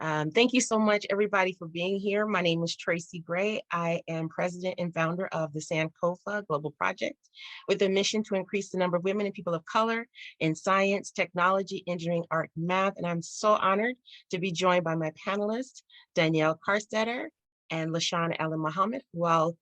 Thank you so much, everybody, for being here. My name is Tracy Gray. I am president and founder of the Sankofa Global Project with a mission to increase the number of women and people of color in science, technology, engineering, art, and math. And I'm so honored to be joined by my panelists, Danielle Karstetter and LaShawn Allen-Muhammad, who I'll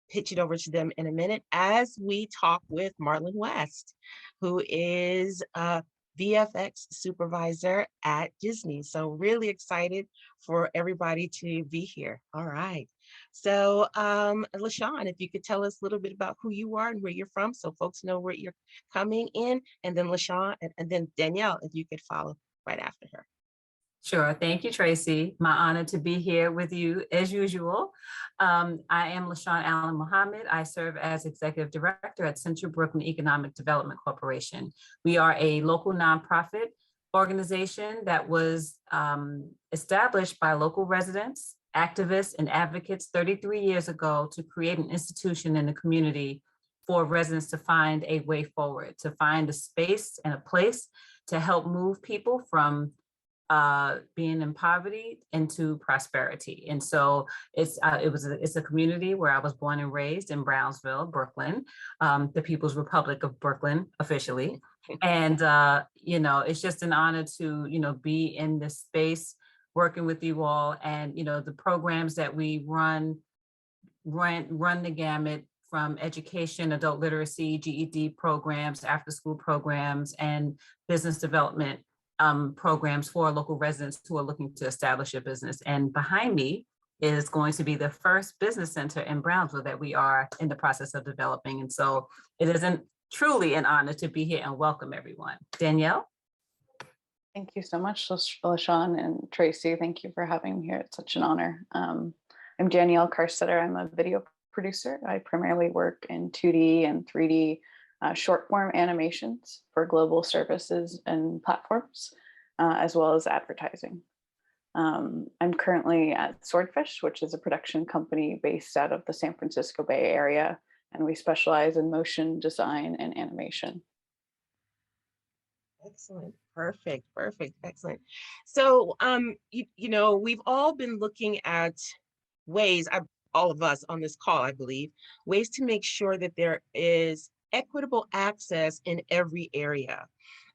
pitch it over to them in a minute as we talk with Marlon West, who is a VFX supervisor at Disney. So really excited for everybody to be here. All right. So LaShawn, if you could tell us a little bit about who you are and where you're from so folks know where you're coming in, and then LaShawn, and then Danielle, if you could follow right after her. Sure. Thank you, Tracy. My honor to be here with you as usual. I am LaShawn Allen-Muhammad. I serve as Executive Director at Central Brooklyn Economic Development Corporation. We are a local nonprofit organization that was established by local residents, activists, and advocates 33 years ago to create an institution in the community for residents to find a way forward, to find a space and a place to help move people from being in poverty into prosperity. And so it's a community where I was born and raised in Brownsville, Brooklyn, the People's Republic of Brooklyn officially. And, it's just an honor to, be in this space, working with you all. And, the programs that we run the gamut from education, adult literacy, GED programs, after school programs, and business development programs for local residents who are looking to establish a business. And behind me is going to be the first business center in Brownsville that we are in the process of developing. And so it is truly an honor to be here and welcome everyone. Danielle? Thank you so much, LaShawn and Tracy. Thank you for having me here. It's such an honor. I'm Danielle Karstetter. I'm a video producer. I primarily work in 2D and 3D short form animations for global services and platforms, as well as advertising. I'm currently at Swordfish, which is a production company based out of the San Francisco Bay Area, and we specialize in motion design and animation. Excellent. Perfect. Excellent. So, we've all been looking at ways, all of us on this call, I believe, ways to make sure that there is equitable access in every area.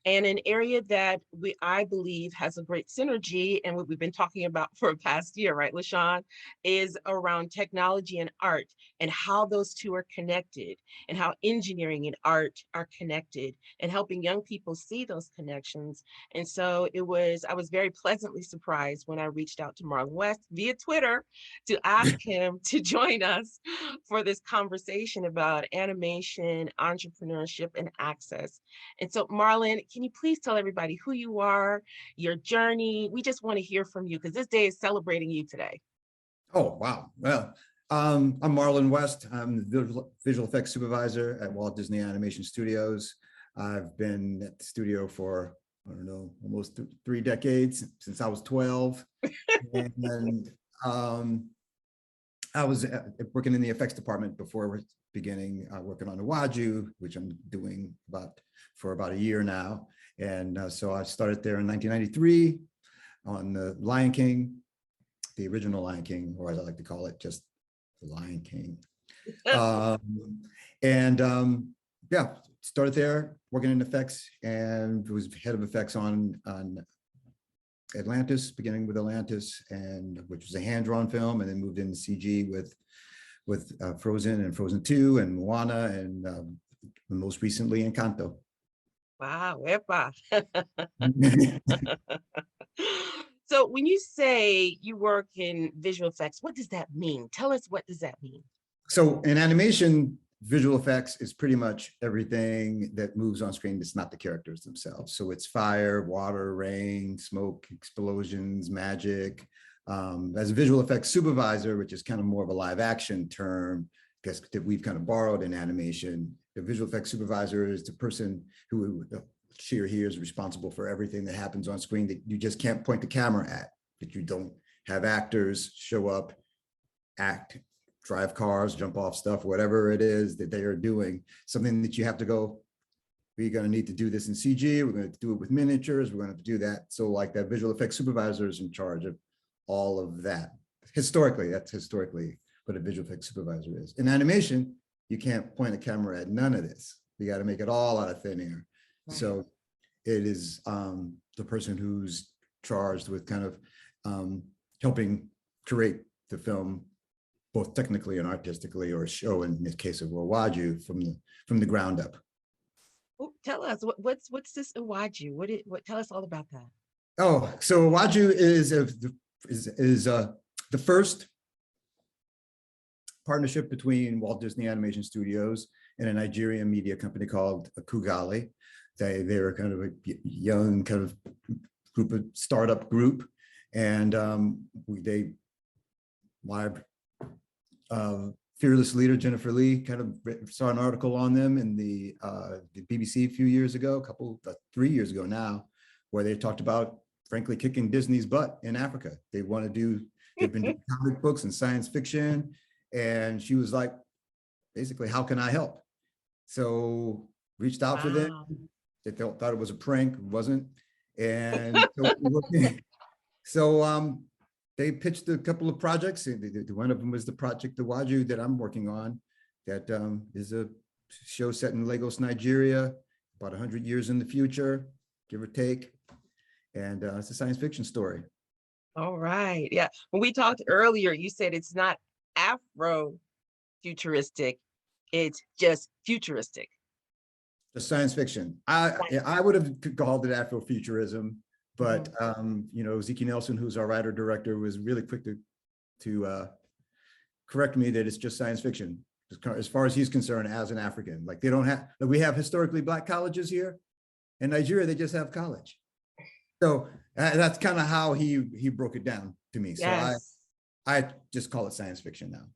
And an area that I believe has a great synergy, and what we've been talking about for a past year, right, LaShawn, is around technology and art and how those two are connected, and how engineering and art are connected, and helping young people see those connections. And so I was very pleasantly surprised when I reached out to Marlon West via Twitter to ask him to join us for this conversation about animation, entrepreneurship, and access. And so Marlon, can you please tell everybody who you are, your journey? We just want to hear from you because this day is celebrating you today. Oh, wow. Well, I'm Marlon West. I'm the Visual Effects Supervisor at Walt Disney Animation Studios. I've been at the studio for, almost 3 decades, since I was 12. And I was working in the effects department before beginning working on the Waju, which I'm doing for about a year now. And so I started there in 1993 on the Lion King, the original Lion King, or as I like to call it, just the Lion King. Started there working in effects, and was head of effects on Atlantis, beginning with Atlantis, and which was a hand-drawn film, and then moved into CG with Frozen and Frozen 2 and Moana, and most recently Encanto. Wow, epa. So when you say you work in visual effects, what does that mean? Tell us, what does that mean? So in animation, visual effects is pretty much everything that moves on screen that's not the characters themselves. So it's fire, water, rain, smoke, explosions, magic. As a visual effects supervisor, which is kind of more of a live action term, I guess, that we've kind of borrowed in animation, the visual effects supervisor is the person who she or he is responsible for everything that happens on screen that you just can't point the camera at, that you don't have actors show up, act, drive cars, jump off stuff, whatever it is that they are doing, something that you have to go, we're going to need to do this in CG, we're going to do it with miniatures, we're going to do that. So like that visual effects supervisor is in charge of all of that. Historically, that's historically what a visual effects supervisor is. In animation, you can't point a camera at none of this. You got to make it all out of thin air. Right. So it is the person who's charged with kind of helping curate the film, both technically and artistically, or show in the case of Wawaju from the ground up. Oh, tell us what's this Iwaju? What tell us all about that. Oh, so Wawaju is the first partnership between Walt Disney Animation Studios and a Nigerian media company called Kugali. They were kind of a young kind of startup group, and my fearless leader Jennifer Lee kind of saw an article on them in the BBC a few years ago, 3 years ago now, where they talked about, frankly, kicking Disney's butt in Africa. They've been doing comic books and science fiction, and she was like, basically, how can I help? So reached out to them. They thought it was a prank, it wasn't, and so they pitched a couple of projects. One of them was the project The Waju that I'm working on, that is a show set in Lagos, Nigeria, about 100 years in the future, give or take. And it's a science fiction story. All right. Yeah. When we talked earlier, you said it's not Afro-futuristic, it's just futuristic. The science fiction. I would have called it Afrofuturism, but Zeke Nelson, who's our writer director, was really quick to correct me that it's just science fiction, as far as he's concerned, as an African. Like, we have historically Black colleges here. In Nigeria, they just have college. So that's kind of how he broke it down to me. So Yes. I just call it science fiction now.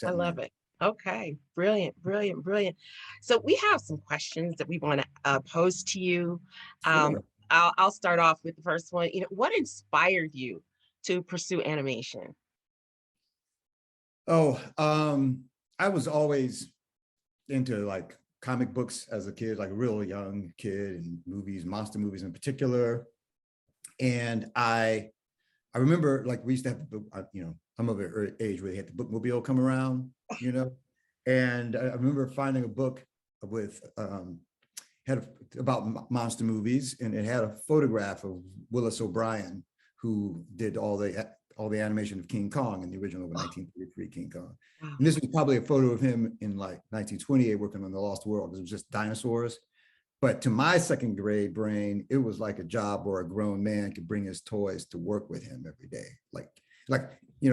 I love it. Okay, brilliant, brilliant, brilliant. So we have some questions that we want to pose to you. Sure. I'll start off with the first one. What inspired you to pursue animation? Oh, I was always into like comic books as a kid, like a real young kid, and movies, monster movies in particular. And I remember, like, we used to have the book, I'm of an age where they had the bookmobile come around, and I remember finding a book with about monster movies, and it had a photograph of Willis O'Brien, who did all the animation of King Kong in the original 1933 King Kong. Wow. And this was probably a photo of him in like 1928 working on The Lost World, because it was just dinosaurs. But to my second grade brain, it was like a job where a grown man could bring his toys to work with him every day. He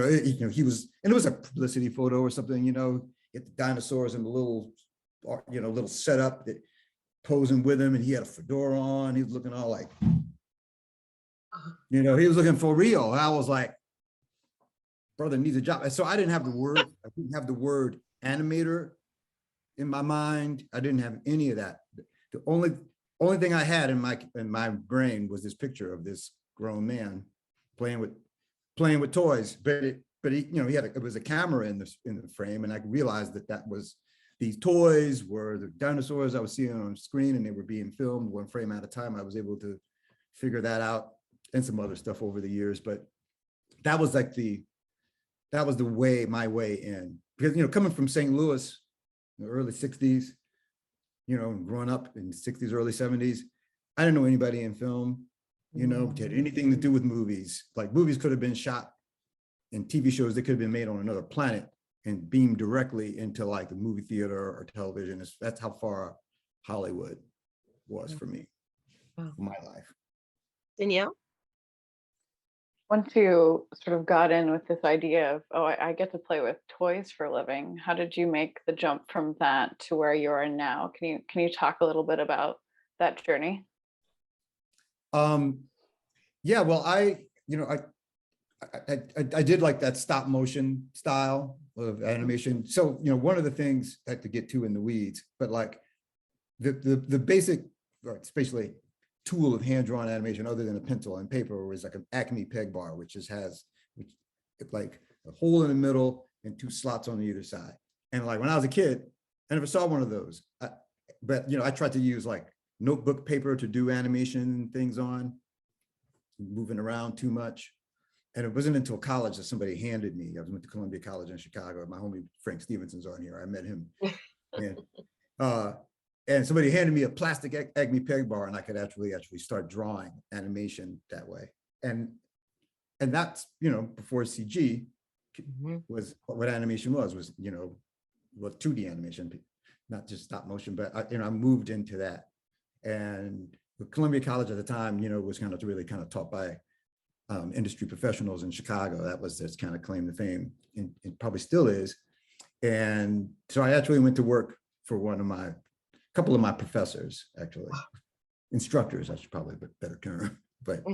was, and it was a publicity photo or something, get the dinosaurs in the little setup, that posing with him, and he had a fedora on. He was looking all like, he was looking for real. And I was like, brother needs a job. And so I didn't have the word animator in my mind. I didn't have any of that. The only thing I had in my brain was this picture of this grown man playing with toys. But it was a camera in the frame, and I realized that was, these toys were the dinosaurs I was seeing on screen, and they were being filmed one frame at a time. I was able to figure that out, and some other stuff over the years. But that was like my way in, because coming from St. Louis in the early 60s, growing up in the 60s, early 70s, I didn't know anybody in film, had anything to do with movies. Like, movies could have been shot in TV shows that could have been made on another planet and beamed directly into like a movie theater or television. That's how far Hollywood was for me, for my life. Danielle? Once you sort of got in with this idea of, I get to play with toys for a living, how did you make the jump from that to where you are now? Can you talk a little bit about that journey? Yeah, well, I did like that stop motion style of animation. So, one of the things I had to get to in the weeds, but like the basic, especially tool of hand-drawn animation, other than a pencil and paper, was like an Acme peg bar, which has like a hole in the middle and two slots on either side. And like when I was a kid, I never saw one of those. But I tried to use like notebook paper to do animation things on, moving around too much. And it wasn't until college that somebody handed me, I went to Columbia College in Chicago. My homie Frank Stevenson's on here. I met him. And somebody handed me a plastic Acme Peg bar, and I could actually start drawing animation that way. And that's, before CG was what animation was, what 2D animation, not just stop motion, but I moved into that. And Columbia College at the time, was really taught by industry professionals in Chicago. That was its kind of claim to fame, and it probably still is. And so I actually went to work for couple of my professors, actually, instructors, I should probably a better term, but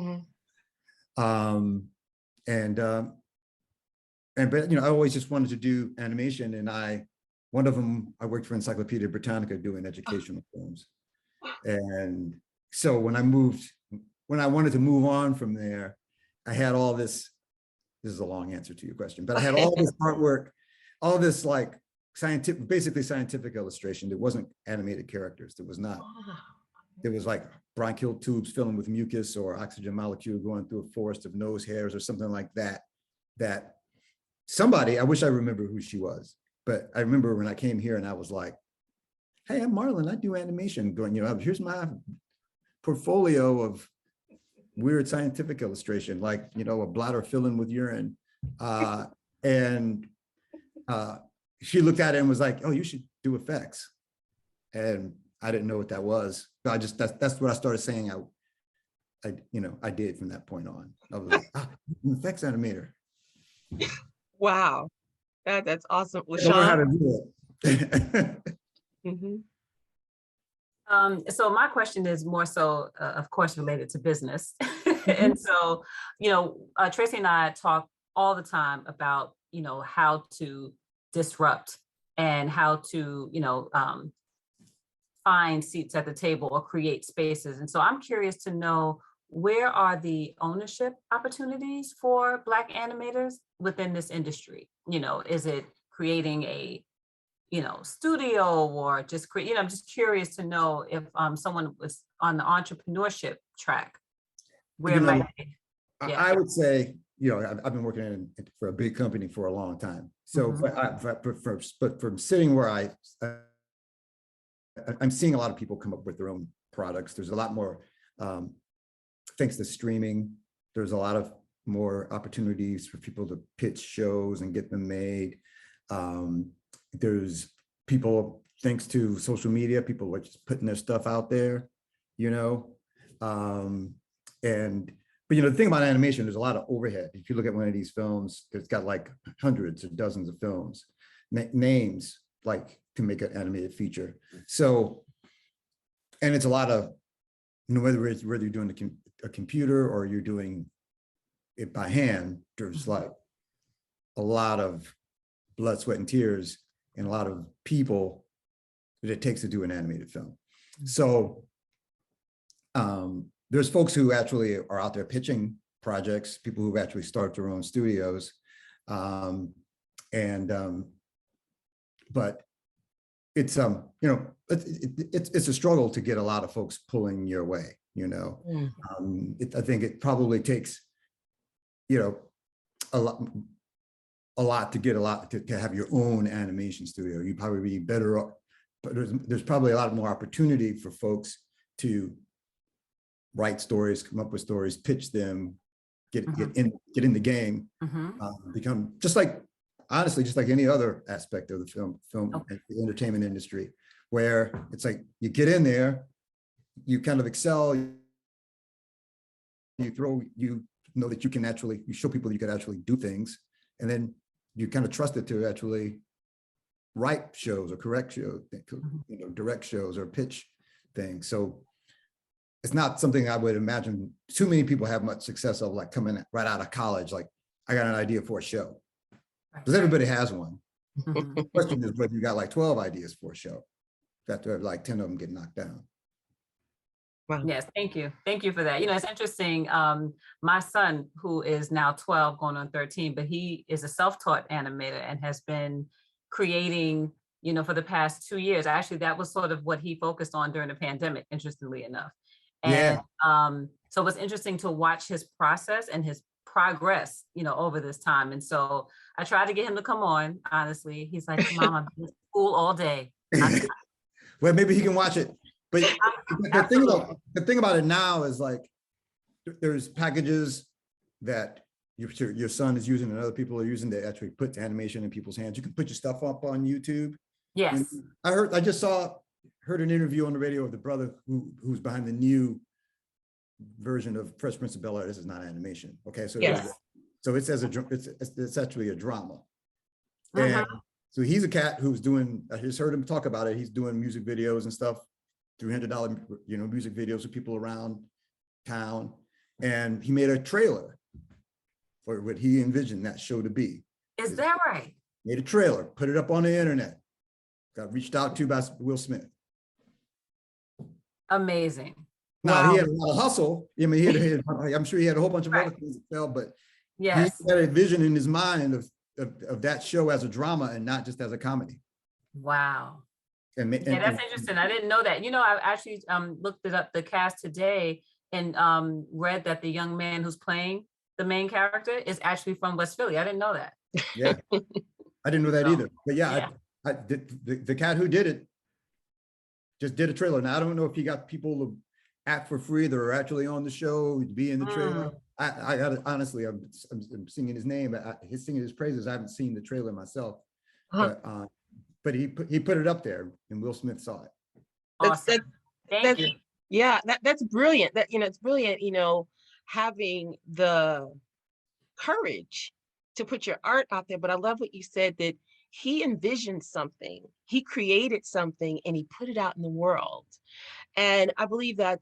but I always just wanted to do animation, and one of them, I worked for Encyclopedia Britannica doing educational films. And so when I wanted to move on from there, I had all this is a long answer to your question, but I had all this artwork, all this like basically scientific illustration. There wasn't animated characters. There was not. There was like bronchial tubes filling with mucus or oxygen molecule going through a forest of nose hairs or something like that. That somebody, I wish I remember who she was, but I remember when I came here and I was like, hey, I'm Marlon, I do animation. Going, here's my portfolio of weird scientific illustration, like, a bladder filling with urine. She looked at it and was like, oh, you should do effects. And I didn't know what that was. But that's what I started saying. I did from that point on. I was like, I'm an effects animator. Wow. That's awesome. LaShawn, how to do it. So my question is more so, of course, related to business. And so, Tracy and I talk all the time about, how to disrupt and how to, find seats at the table or create spaces. And so I'm curious to know, where are the ownership opportunities for Black animators within this industry? Is it creating a studio, or just I'm just curious to know if someone was on the entrepreneurship track, where might they? Yeah. I would say, I've been working for a big company for a long time. So, but from sitting where I'm seeing a lot of people come up with their own products. There's a lot more, thanks to streaming, there's a lot of more opportunities for people to pitch shows and get them made. There's people, thanks to social media, people are just putting their stuff out there, but the thing about animation, there's a lot of overhead. If you look at one of these films, it's got like hundreds or dozens of films, names like to make an animated feature. So, and it's a lot of, whether you're doing a computer or you're doing it by hand, there's like a lot of blood, sweat, and tears, and a lot of people that it takes to do an animated film. So there's folks who actually are out there pitching projects, people who've actually started their own studios. But it's, it's a struggle to get a lot of folks pulling your way, I think it probably takes, a lot to get to have your own animation studio. You'd probably be better off, but there's probably a lot more opportunity for folks to write stories, come up with stories, pitch them, get in the game, become honestly, just like any other aspect of the film and the entertainment industry, where it's like you get in there, you kind of excel, you know that you can actually, you show people you can actually do things, and then you kind of trust it to actually write shows or correct shows, direct shows or pitch things. So it's not something I would imagine too many people have much success of, like coming right out of college, like I got an idea for a show, because everybody has one. The question is whether you got like 12 ideas for a show, you have to have like 10 of them get knocked down. Wow. Yes, thank you. Thank you for that. It's interesting. My son, who is now 12 going on 13, but he is a self-taught animator and has been creating, for the past 2 years. Actually, that was sort of what he focused on during the pandemic, interestingly enough. And so it was interesting to watch his process and his progressed, over this time. And so I tried to get him to come on, honestly. He's like, Mom, I've been in school all day. Well, maybe he can watch it. But the thing about it now is like, there's packages that your son is using and other people are using to actually put the animation in people's hands. You can put your stuff up on YouTube. Yes. I just heard an interview on the radio of the brother who's behind the new version of Fresh Prince of Bel-Air. This is not animation. Okay. So, Yes. so it's actually a drama. Uh-huh. And so he's a cat who's doing, I just heard him talk about it. He's doing music videos and stuff, $300, music videos with people around town. And he made a trailer for what he envisioned that show to be. Is that right? Made a trailer, put it up on the internet. Got reached out to by Will Smith. Amazing. Now, Wow. he had a lot of hustle. I mean, I'm sure he had a whole bunch of other things that fell, but Yes. he had a vision in his mind of that show as a drama and not just as a comedy. Wow. And Yeah, that's interesting. I didn't know that. I actually looked it up, the cast today, and read that the young man who's playing the main character is actually from West Philly. I didn't know that. Yeah, I didn't know that either. But yeah, the cat who did it just did a trailer. Now, I don't know if he got people to act for free that are actually on the show, to be in the trailer. I got to, honestly, I'm singing his name, he's singing his praises. I haven't seen the trailer myself, but he put it up there and Will Smith saw it. Awesome. Thank you. Yeah, that's brilliant. It's brilliant, having the courage to put your art out there. But I love what you said, that he envisioned something, he created something, and he put it out in the world. And I believe I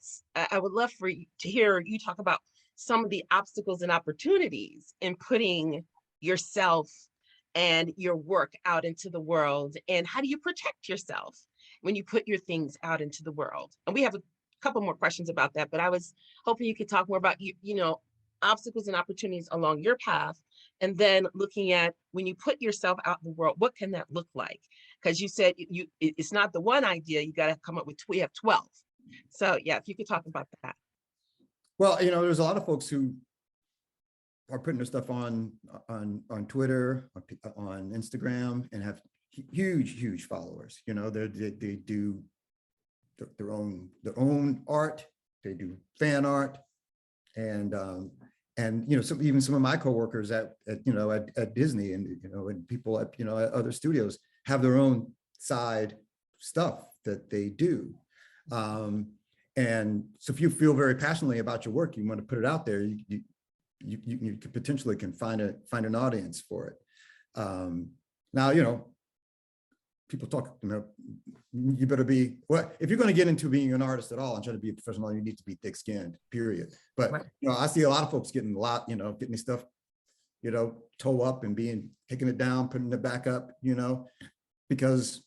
would love for you to hear you talk about some of the obstacles and opportunities in putting yourself and your work out into the world. And how do you protect yourself when you put your things out into the world? And we have a couple more questions about that, but I was hoping you could talk more about, obstacles and opportunities along your path. And then looking at when you put yourself out in the world, what can that look like? Because you said it's not the one idea, you got to come up with, we have 12. So yeah, if you could talk about that. Well, there's a lot of folks who are putting their stuff on Twitter, on Instagram, and have huge followers. They do their own art, they do fan art, and some of my coworkers at Disney and people at at other studios have their own side stuff that they do. And so if you feel very passionately about your work, you want to put it out there, you could potentially find an audience for it. Now, people talk, you better be, well, if you're going to get into being an artist at all and try to be a professional, you need to be thick-skinned, period. But, Right. I see a lot of folks getting getting stuff, toe up and taking it down, putting it back up, because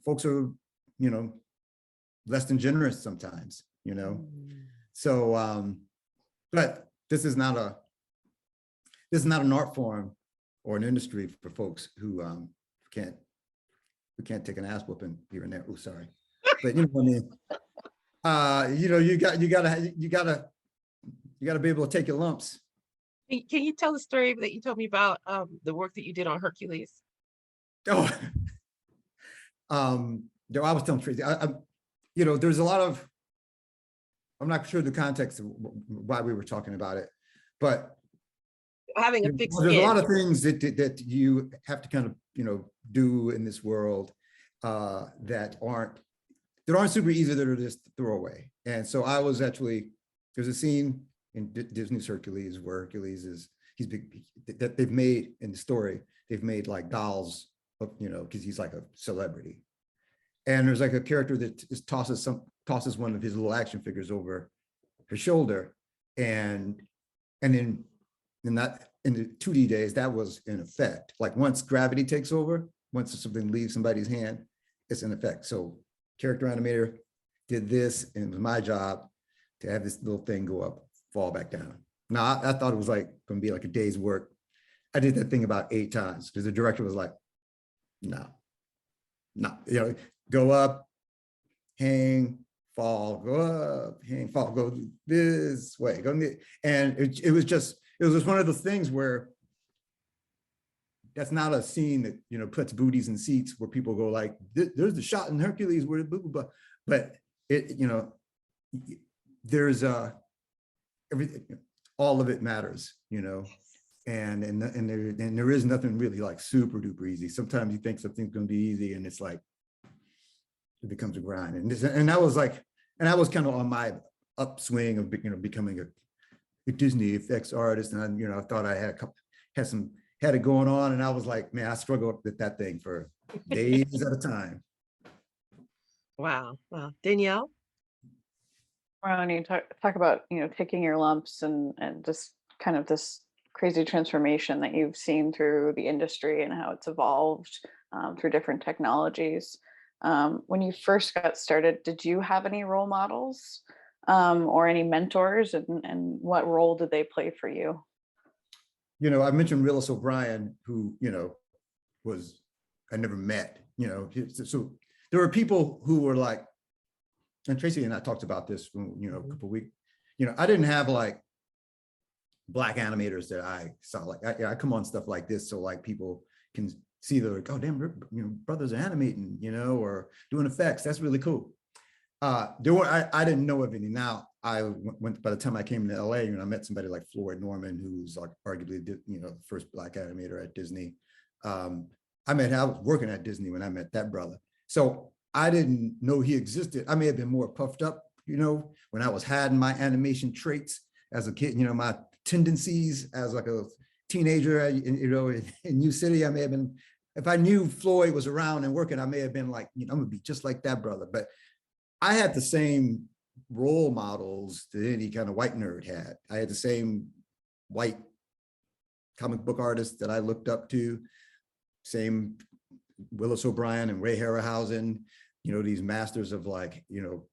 folks are, less than generous sometimes, So, but this is not an art form or an industry for folks who can't take an ass whooping here and there. Oh, sorry, but you know what I mean. You gotta be able to take your lumps. Can you tell the story that you told me about the work that you did on Hercules? Oh, I was telling Tracy, there's a lot of, I'm not sure the context of why we were talking about it, but Having a thick there's a skin. lot of things that you have to kind of, do in this world that aren't super easy, that are just throwaway. And so I was actually, there's a scene in Disney's Hercules where Hercules he's big, that they've made in the story, they've made like dolls of, because he's like a celebrity. And there's like a character that tosses one of his little action figures over her shoulder. And in the 2D days, that was in effect. Like once gravity takes over, once something leaves somebody's hand, it's in effect. So character animator did this, and it was my job to have this little thing go up, fall back down. Now, I thought it was like going to be like a day's work. I did that thing about 8 times because the director was like, no, go up, hang, fall, go up, hang, fall, go this way, and it was just, it was just one of those things where that's not a scene that, you know, puts booties in seats where people go like, there's the shot in Hercules where blah, blah, blah. But it, you know, there's everything, all of it matters, you know, and there is nothing really like super duper easy. Sometimes you think something's going to be easy and it's like, it becomes a grind. And I was like, and I was kind of on my upswing of, you know, becoming a Disney effects artist. And I, you know, I thought I had it going on. And I was like, man, I struggled with that thing for days at a time. Wow. Wow. Danielle? When you talk about, you know, taking your lumps and just kind of this crazy transformation that you've seen through the industry and how it's evolved through different technologies. When you first got started, did you have any role models or any mentors, and what role did they play for you? You know, I mentioned Willis O'Brien, who, you know, I never met, you know, so there were people who were like, and Tracy and I talked about this, you know, a couple of weeks, you know, I didn't have like Black animators that I saw, like, I come on stuff like this. So like people can see the, like, oh, damn, you know, brothers are animating, you know, or doing effects. That's really cool. I didn't know of any. Now I went, by the time I came to LA, you know, I met somebody like Floyd Norman, who's like arguably, you know, the first Black animator at Disney. I was working at Disney when I met that brother. So I didn't know he existed. I may have been more puffed up, you know, when I was hiding my animation traits as a kid, you know, my tendencies as like a teenager, you know, in New City. I may have been, if I knew Floyd was around and working, I may have been like, you know, I'm gonna be just like that brother. But I had the same role models that any kind of white nerd had. I had the same white comic book artists that I looked up to, same Willis O'Brien and Ray Harryhausen, you know, these masters of like, you know,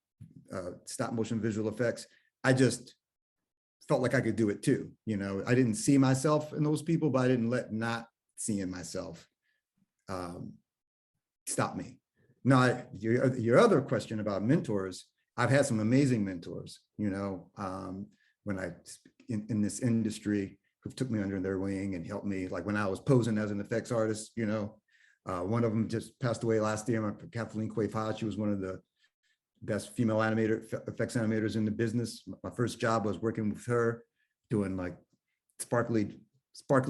stop motion visual effects. I just felt like I could do it too. You know, I didn't see myself in those people, but I didn't let not seeing myself stop me. Now, your other question about mentors, I've had some amazing mentors, you know, when in this industry, who took me under their wing and helped me, like when I was posing as an effects artist, you know. One of them just passed away last year, Kathleen Quay-Hodge. She was one of the best female effects animators in the business. My first job was working with her, doing like sparkly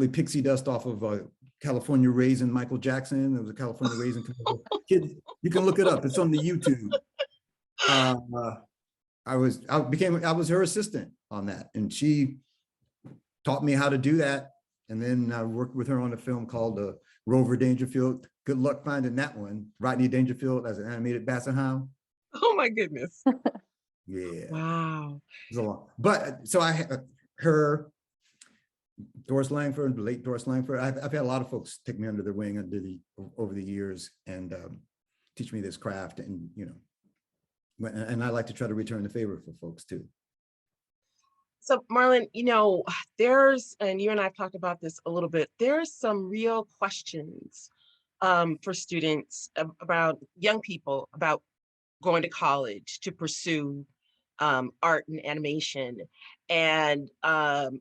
pixie dust off of California Raisin Michael Jackson. There was a California Raisin kid. You can look it up. It's on the YouTube. I was her assistant on that, and she taught me how to do that. And then I worked with her on a film called Rover Dangerfield. Good luck finding that one. Rodney Dangerfield as an animated basset hound. Oh my goodness. Yeah. Wow. It's a lot. But so I had her, Doris Langford, the late Doris Langford. I've had a lot of folks take me under their wing over the years and teach me this craft, and you know, and I like to try to return the favor for folks too. So Marlon, you know, and you and I have talked about this a little bit, there's some real questions for students about young people about going to college to pursue art and animation. And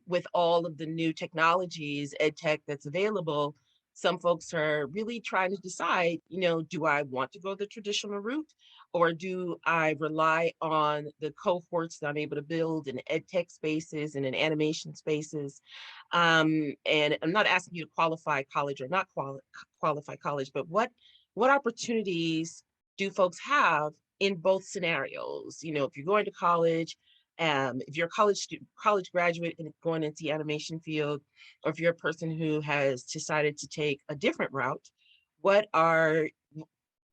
with all of the new technologies, ed tech that's available, some folks are really trying to decide, you know, do I want to go the traditional route, or do I rely on the cohorts that I'm able to build in ed tech spaces and in animation spaces? And I'm not asking you to qualify college or not qualify college, but what opportunities do folks have in both scenarios? You know, if you're going to college, if you're a college graduate and going into the animation field, or if you're a person who has decided to take a different route, what are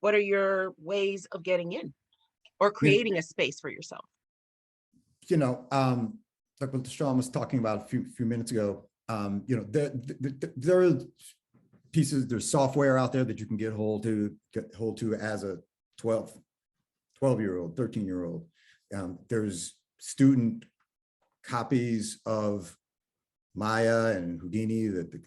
your ways of getting in or creating a space for yourself? You know, like what LaShawn was talking about a few minutes ago, you know, there are pieces, there's software out there that you can get hold to as a 12-year-old, 13-year-old. There's student copies of Maya and Houdini, the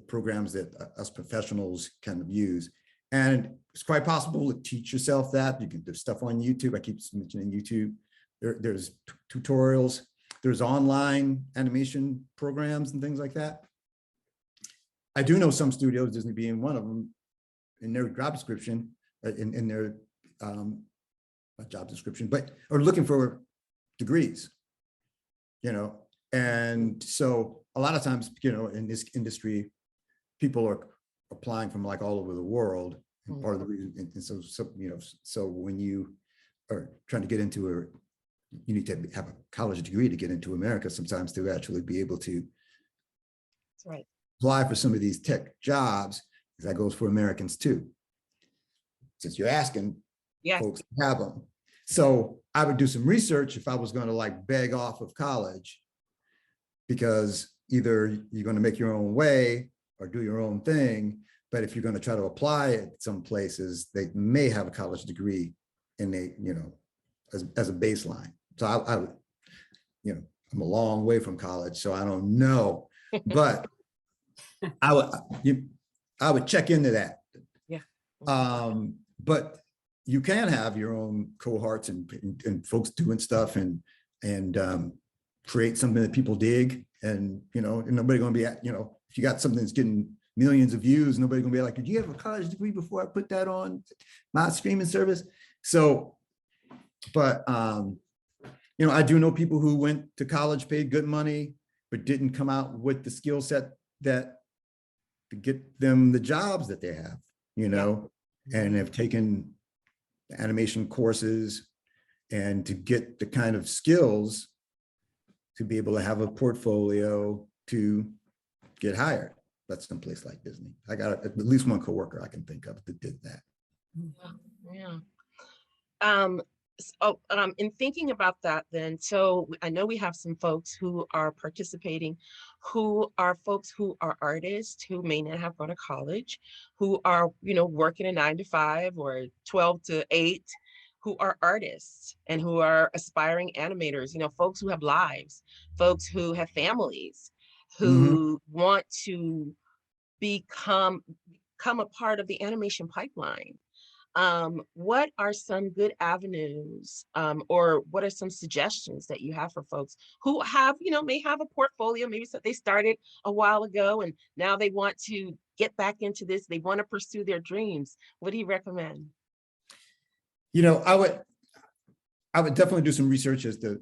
programs that us professionals kind of use. And it's quite possible to teach yourself that. There's stuff on YouTube. I keep mentioning YouTube. There's tutorials. there's online animation programs and things like that. I do know some studios, Disney being one of them, in their job description, in their not job description, but are looking for degrees, and so a lot of times, in this industry, people are applying from like all over the world. And part of the reason, and so when you are trying to get into you need to have a college degree to get into America sometimes to actually be able to That's right. apply for some of these tech jobs, because that goes for Americans too. Since you're asking folks to have them. So I would do some research if I was going to like beg off of college, because either you're going to make your own way or do your own thing. But if you're going to try to apply it some places, they may have a college degree and they, as a baseline. So I would, I'm a long way from college, so I don't know, but I would check into that. Yeah. But you can have your own cohorts and folks doing stuff and create something that people dig, and and nobody gonna be if you got something that's getting millions of views, nobody gonna be like, did you have a college degree before I put that on my streaming service? So, but I do know people who went to college, paid good money, but didn't come out with the skill set that to get them the jobs that they have, and have taken animation courses and to get the kind of skills to be able to have a portfolio to get hired. That's someplace like Disney. I got at least one coworker I can think of that did that. Yeah. In thinking about that then, so I know we have some folks who are participating, who are folks who are artists, who may not have gone to college, who are, working a 9 to 5 or 12 to 8, who are artists and who are aspiring animators, folks who have lives, folks who have families, who want to become a part of the animation pipeline. What are some good avenues, or what are some suggestions that you have for folks who have, may have a portfolio, maybe they started a while ago and now they want to get back into this, they want to pursue their dreams. What do you recommend? I would definitely do some research as to,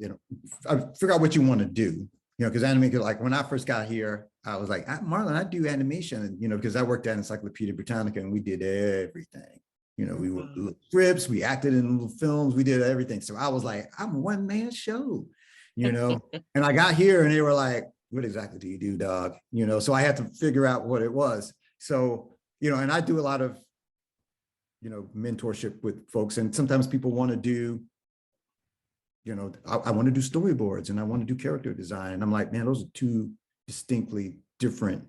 figure out what you want to do, because animation, like when I first got here, I was like, Marlon, I do animation, because I worked at Encyclopedia Britannica and we did everything. We wrote scripts, we acted in little films, we did everything. So I was like, I'm a one-man show, and I got here and they were like, what exactly do you do, dog? So I had to figure out what it was. So, and I do a lot of, mentorship with folks. And sometimes people want to do, I want to do storyboards and I want to do character design. And I'm like, man, those are two distinctly different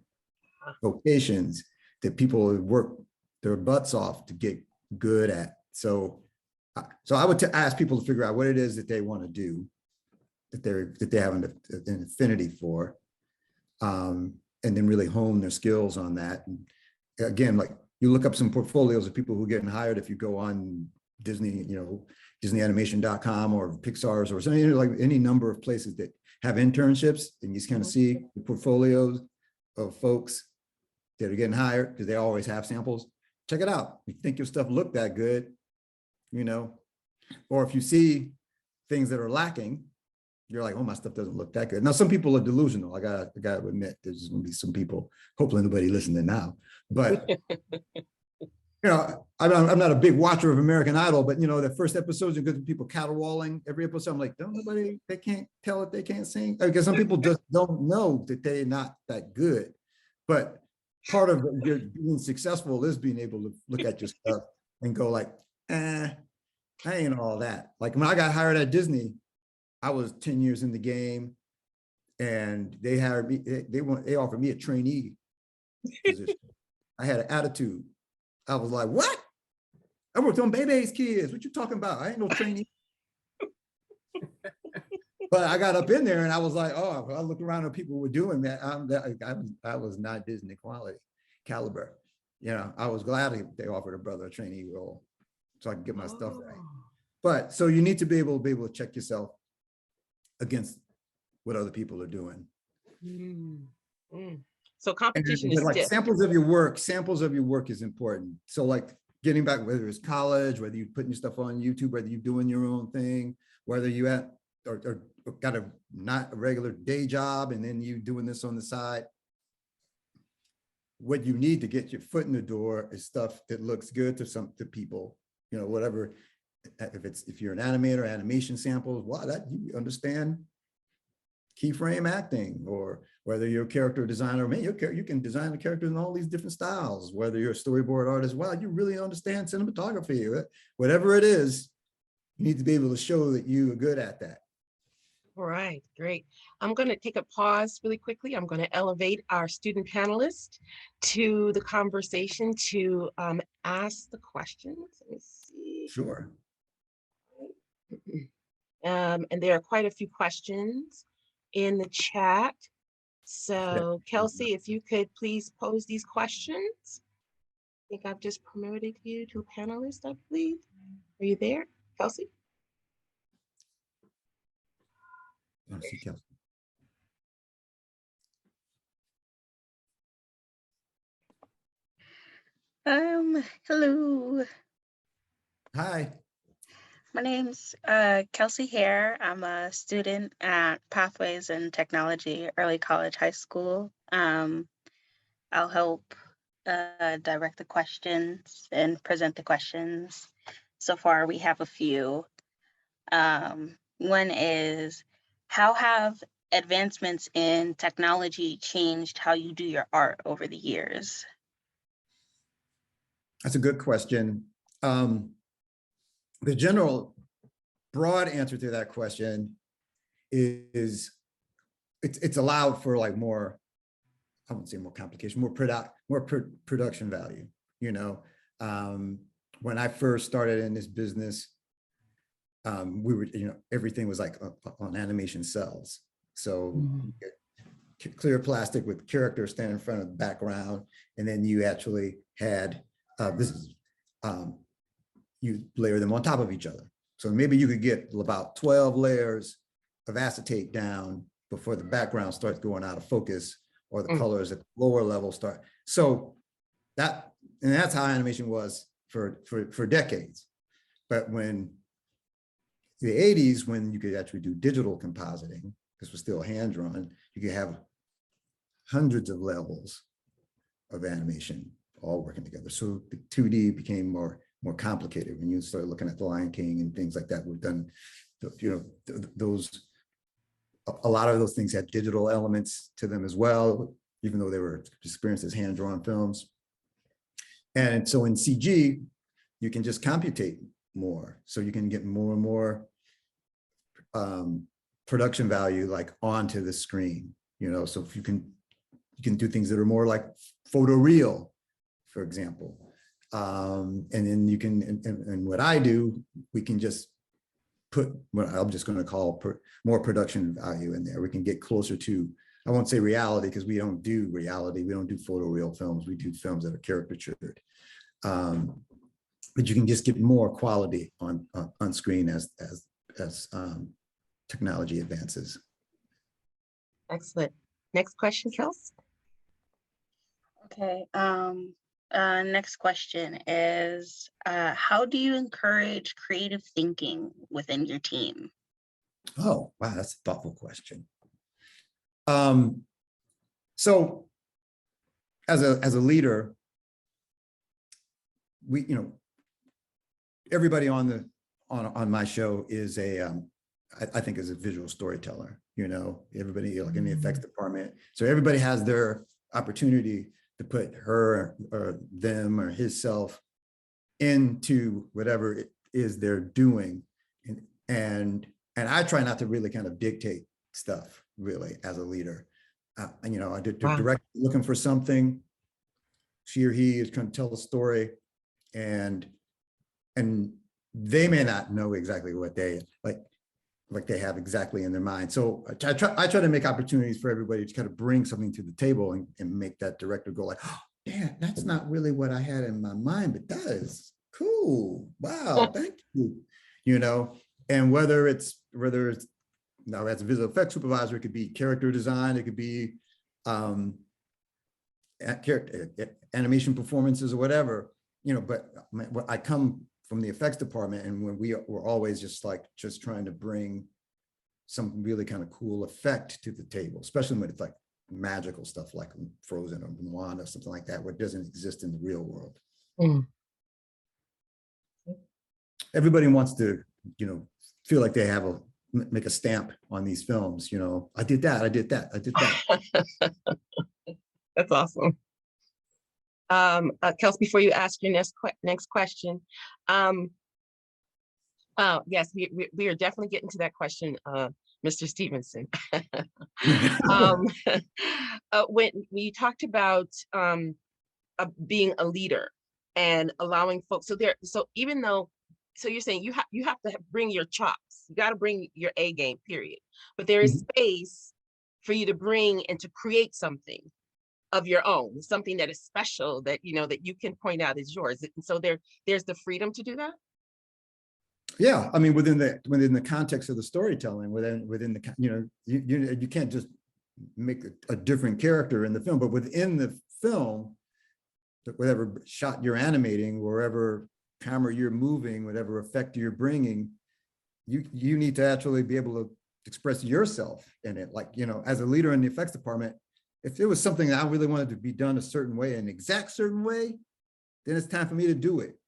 vocations that people work their butts off to get good at. So I would ask people to figure out what it is that they want to do, that they have an affinity for, and then really hone their skills on that. And again, like you look up some portfolios of people who are getting hired. If you go on Disney, DisneyAnimation.com or Pixar's or something, like any number of places that have internships, and you just kind of see the portfolios of folks that are getting hired, because they always have samples. Check it out. If you think your stuff look that good, or if you see things that are lacking, you're like, oh, my stuff doesn't look that good. Now, some people are delusional. I gotta admit, there's gonna be some people, hopefully nobody listening now, but I'm not a big watcher of American Idol, but the first episodes are good. People caterwauling every episode. I'm like, they can't tell if they can't sing, because some people just don't know that they're not that good. But part of being successful is being able to look at your stuff and go like, I ain't all that. Like when I got hired at Disney, I was 10 years in the game, and they hired me. They offered me a trainee position. I had an attitude. I was like, what? I worked on Bebe's Kids. What you talking about? I ain't no trainee. But I got up in there and I was like, oh, I looked around and people were doing that. I was not Disney quality caliber. I was glad they offered a brother a trainee role so I could get my stuff right. But so you need to be able to check yourself against what other people are doing. Mm, mm. So And competition but is like stiff. samples of your work is important. So like getting back, whether it's college, whether you're putting your stuff on YouTube, whether you're doing your own thing, whether you or got a not a regular day job and then you doing this on the side. What you need to get your foot in the door is stuff that looks good to people, you know, whatever. If you're an animator, animation samples, wow, that you understand keyframe acting, or whether you're a character designer, man, you can design a character in all these different styles, whether you're a storyboard artist, wow, you really understand cinematography, whatever it is, you need to be able to show that you are good at that. All right, great. I'm going to take a pause really quickly. I'm going to elevate our student panelists to the conversation to ask the questions. Let me see. Sure. And there are quite a few questions in the chat. So Kelsey, if you could please pose these questions. I think I've just promoted you to a panelist, I believe. Are you there, Kelsey? Want to see Kelsey? Hello. Hi. My name's Kelsey Hare. I'm a student at Pathways in Technology, Early College High School. I'll help direct the questions and present the questions. So far, we have a few. One is, how have advancements in technology changed how you do your art over the years? That's a good question. The general broad answer to that question is it's allowed for like more, I wouldn't say more complication, more production value. You know, when I first started in this business, we were, you know, everything was like on animation cells. So clear plastic with characters standing in front of the background, and then you actually had you layer them on top of each other. So maybe you could get about 12 layers of acetate down before the background starts going out of focus, or the colors at the lower level start. So that's how animation was for decades. But when the 80s, when you could actually do digital compositing, this was still hand-drawn, you could have hundreds of levels of animation all working together. So the 2D became more complicated when you started looking at The Lion King and things like that. We've done, you know, a lot of those things had digital elements to them as well, even though they were experienced as hand-drawn films. And so in CG, you can just computate more. So you can get more and more production value like onto the screen, you know, so if you can do things that are more like photoreal, for example. And then you can, and what I do, we can just put what I'm just going to call more production value in there. We can get closer to, I won't say reality, because we don't do reality. We don't do photoreal films. We do films that are caricatured. But you can just get more quality on screen as technology advances. Excellent. Next question, Kels. Okay. Next question is, how do you encourage creative thinking within your team? Oh, wow, that's a thoughtful question. So as a leader, we, you know, everybody on my show is I think is a visual storyteller, you know, everybody like in the effects department. So everybody has their opportunity to put her or them or his self into whatever it is they're doing. And I try not to really kind of dictate stuff really as a leader. You know, I did direct looking for something, she or he is trying to tell a story, and they may not know exactly what they like they have exactly in their mind. So I try to make opportunities for everybody to kind of bring something to the table and make that director go like, oh, damn, that's not really what I had in my mind, but that is cool. Wow, thank you. You know, and whether it's now as a visual effects supervisor, it could be character design, it could be animation performances or whatever, but I come from the effects department, and when we're always just trying to bring some really kind of cool effect to the table, especially when it's like magical stuff like Frozen or Moana or something like that, where it doesn't exist in the real world. Mm. Everybody wants to, feel like they have make a stamp on these films. I did that, I did that, I did that. That's awesome. Kelsey, before you ask your next question, yes, we are definitely getting to that question, Mr. Stevenson. When you talked about being a leader and allowing folks, so even though, so you're saying you have to bring your chops, you got to bring your A game, period. But there is space for you to bring and to create something of your own, something that is special, that that you can point out is yours. And so there's the freedom to do that. Yeah, I mean, within the context of the storytelling, within the, you can't just make a different character in the film, but within the film, whatever shot you're animating, wherever camera you're moving, whatever effect you're bringing, you need to actually be able to express yourself in it. Like, as a leader in the effects department, if it was something that I really wanted to be done a certain way, an exact certain way, then it's time for me to do it,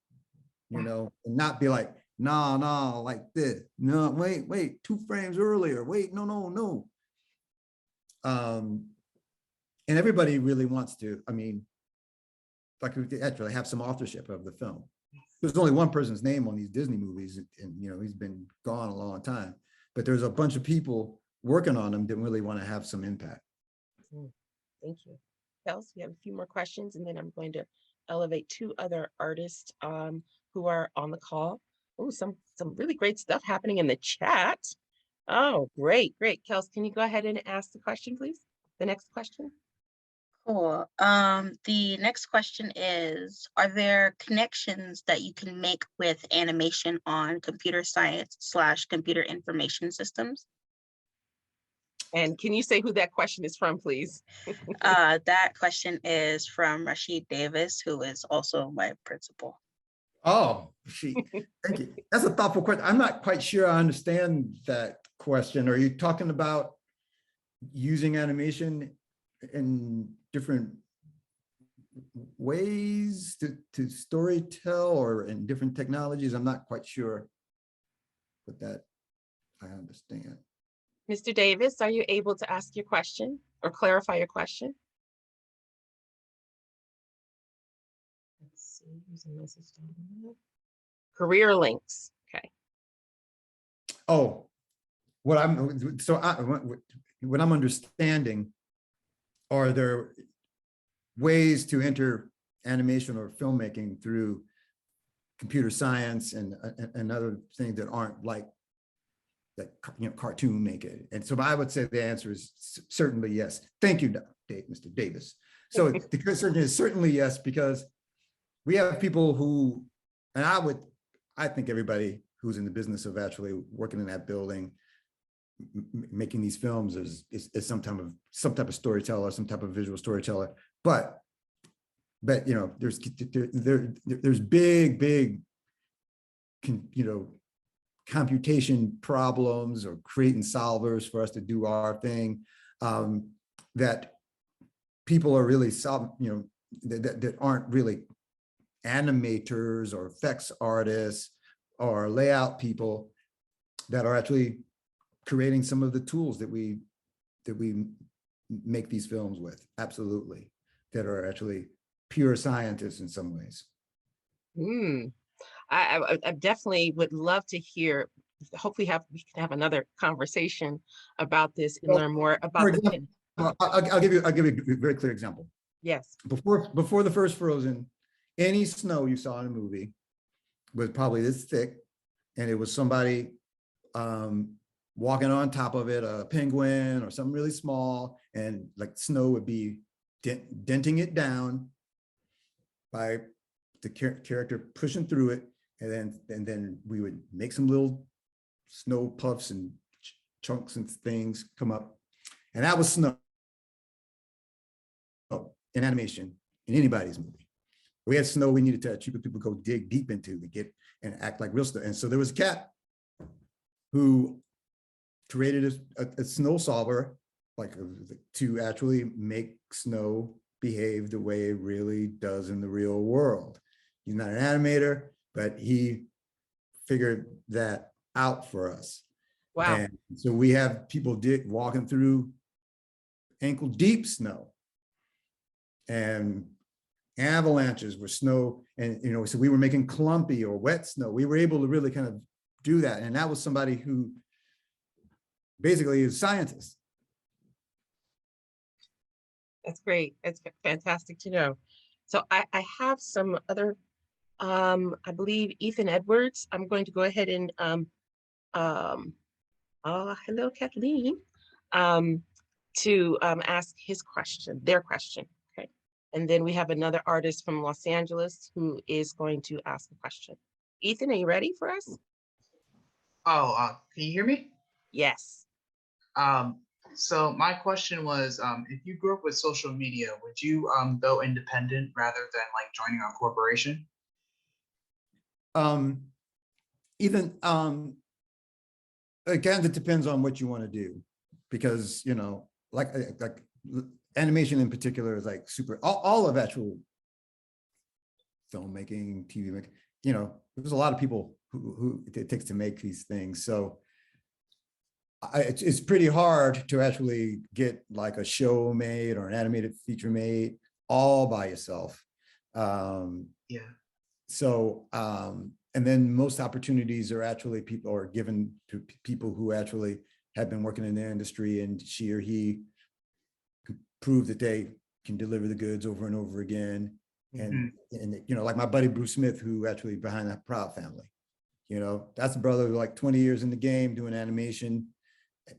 and not be like, no, like this. No, wait, 2 frames earlier. Wait, no. And everybody really wants to, like, actually have some authorship of the film. There's only one person's name on these Disney movies, and he's been gone a long time. But there's a bunch of people working on them that really want to have some impact. Thank you. Kelsey, we have a few more questions, and then I'm going to elevate 2 other artists who are on the call. Oh, some really great stuff happening in the chat. Oh, great. Kelsey, can you go ahead and ask the question, please? The next question. Cool. The next question is, are there connections that you can make with animation on computer science / computer information systems? And can you say who that question is from, please? That question is from Rashid Davis, who is also my principal. Oh, thank you. That's a thoughtful question. I'm not quite sure I understand that question. Are you talking about using animation in different ways to storytell, or in different technologies? I'm not quite sure, but that I understand. Mr. Davis, are you able to ask your question or clarify your question? Let's see, here's a message. Career links. Okay. Oh, what I'm understanding, are there ways to enter animation or filmmaking through computer science and other things that aren't like that, cartoon make it? And so I would say the answer is certainly yes. Thank you, Mr. Davis. So the answer is certainly yes, because we have people who, and I think everybody who's in the business of actually working in that building, making these films is some type of storyteller, some type of visual storyteller. But there's big computation problems or creating solvers for us to do our thing, that people are really that aren't really animators or effects artists or layout people, that are actually creating some of the tools that we make these films with. Absolutely, that are actually pure scientists in some ways. I definitely would love to hear. Hopefully, we can have another conversation about this and learn more about the. I'll give you a very clear example. Yes. Before the first Frozen, any snow you saw in a movie was probably this thick, and it was somebody walking on top of it, a penguin or something really small, and like snow would be denting it down by the character pushing through it, and then we would make some little snow puffs and chunks and things come up. And that was snow in animation in anybody's movie. We had snow we needed to people go dig deep into to get and act like real snow. And so there was a cat who created a snow solver, like to actually make snow behave the way it really does in the real world. He's not an animator, but he figured that out for us. Wow. And so we have people walking through ankle deep snow and avalanches were snow. And, you know, so we were making clumpy or wet snow. We were able to really kind of do that. And that was somebody who basically is a scientist. That's great. It's fantastic to know. So I have some other, I believe Ethan Edwards. I'm going to go ahead and, hello, Kathleen, to ask his question, their question. Okay. And then we have another artist from Los Angeles who is going to ask a question. Ethan, are you ready for us? Oh, can you hear me? Yes. So my question was, if you grew up with social media, would you go independent rather than like joining a corporation? Even again, it depends on what you want to do, because you know, like animation in particular is like super. All of actual filmmaking, TV making, you know, there's a lot of people who it takes to make these things. So it's pretty hard to actually get like a show made or an animated feature made all by yourself. Yeah. So, and then most opportunities are actually people are given to people who actually have been working in the industry, and she or he can prove that they can deliver the goods over and over again. And you know, like my buddy Bruce Smith, who actually behind that Proud Family, you know, that's a brother who like 20 years in the game doing animation,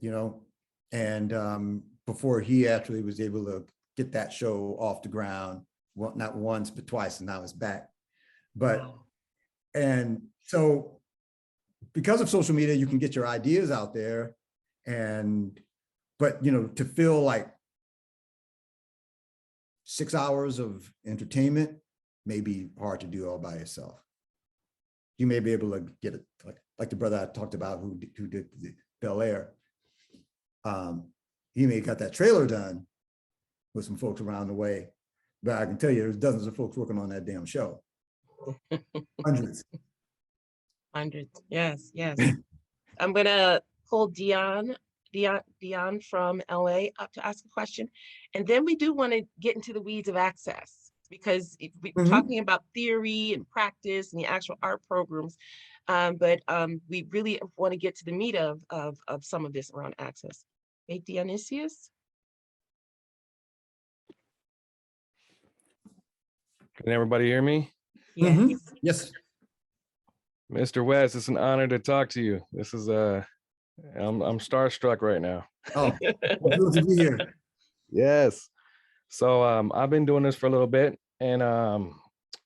you know, and before he actually was able to get that show off the ground, well, not once but twice, and now it's back. But Wow. and so because of social media, you can get your ideas out there, but you know, to fill like 6 hours of entertainment may be hard to do all by yourself. You may be able to get it like the brother I talked about who did the Bel Air. He may have got that trailer done with some folks around the way, but I can tell you there's dozens of folks working on that damn show. Hundreds. Hundreds. Yes, yes. I'm gonna pull Dion from LA up to ask a question. And then we do want to get into the weeds of access, because if we're talking about theory and practice and the actual art programs, but we really want to get to the meat of some of this around access. Hey, Dionysius? Can everybody hear me? Yes. Yes. Mr. West, it's an honor to talk to you. This is I'm starstruck right now. Oh, good to be here. Yes. So I've been doing this for a little bit, and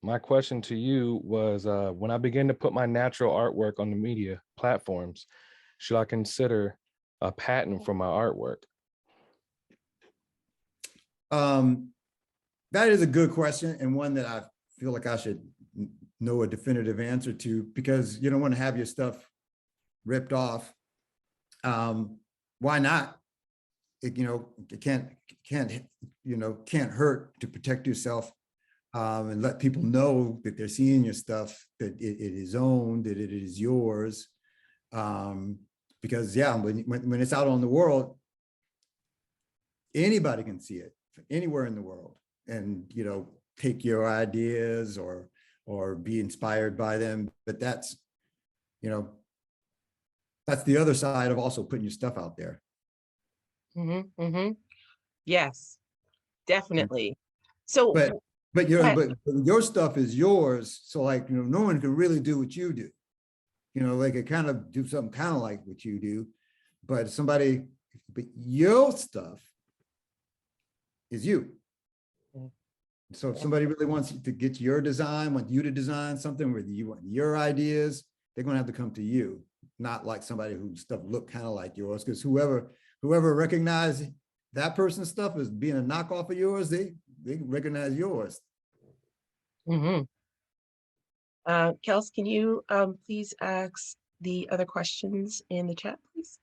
my question to you was, when I begin to put my natural artwork on the media platforms, should I consider a patent for my artwork? That is a good question, and one that I feel like I should know a definitive answer to, because you don't want to have your stuff ripped off. Why not? It, you know, it can't hurt to protect yourself, and let people know that they're seeing your stuff, that it is owned, that it is yours. Because yeah, when it's out on the world, anybody can see it anywhere in the world, and you know, take your ideas or be inspired by them. But that's, you know, that's the other side of also putting your stuff out there. Yes, definitely. So, but your stuff is yours. So like, you know, no one can really do what you do. You know, they could kind of do something kind of like what you do, but your stuff is you. So if somebody really wants to get your design, want you to design something where you want your ideas, they're going to have to come to you. not like somebody whose stuff look kind of like yours, because whoever recognizes that person's stuff as being a knockoff of yours, they recognize yours. Mm-hmm. Kels, can you please ask the other questions in the chat, please?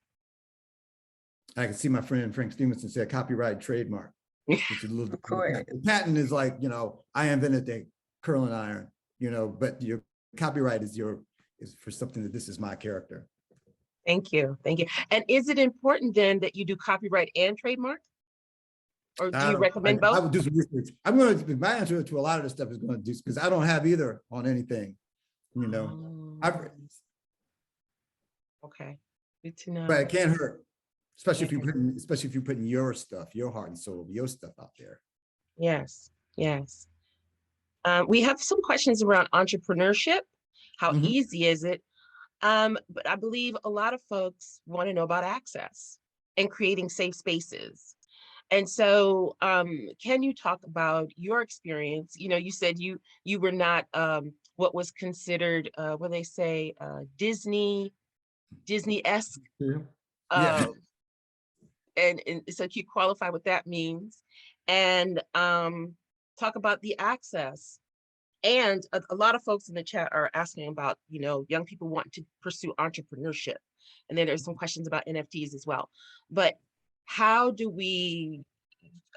I can see my friend Frank Stevenson said copyright and trademark, which is a little Of course. the patent is like, you know, I invented the curling iron, you know, but your copyright is for something that this is my character. Thank you. Thank you. And is it important then that you do copyright and trademark? Or do you recommend both? I would do some research. My answer to a lot of this stuff is going to do, because I don't have either on anything, you know. Okay, good to know. But it can't hurt, especially if you're putting your stuff, your heart and soul, your stuff out there. Yes, yes. We have some questions around entrepreneurship. How easy is it? But I believe a lot of folks want to know about access and creating safe spaces. And so can you talk about your experience? You know, you said you were not what was considered, what they say, Disney-esque. Yeah. And so can you qualify what that means? And talk about the access. And a lot of folks in the chat are asking about, you know, young people want to pursue entrepreneurship. And then there's some questions about NFTs as well. But how do we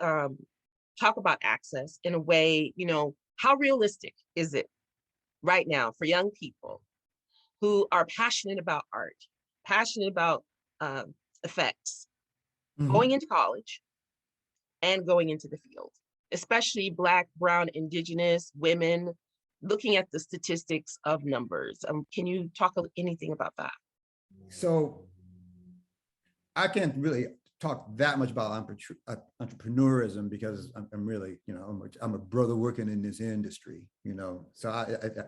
talk about access in a way, you know, how realistic is it right now for young people who are passionate about art, passionate about effects, going into college and going into the field, especially Black, Brown, Indigenous, women, looking at the statistics of numbers? Can you talk anything about that? So I can't really talk that much about entrepreneurism, because I'm really, you know, I'm a brother working in this industry, you know, so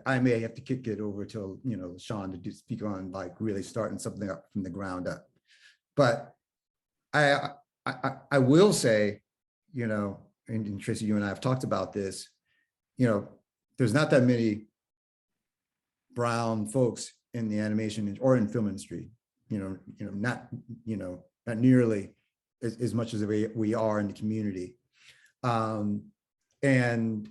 I may have to kick it over to, you know, LaShawn to speak on like really starting something up from the ground up. But I will say, you know, and Tracy, you and I have talked about this, you know, there's not that many brown folks in the animation or in film industry, not nearly as much as we are in the community. And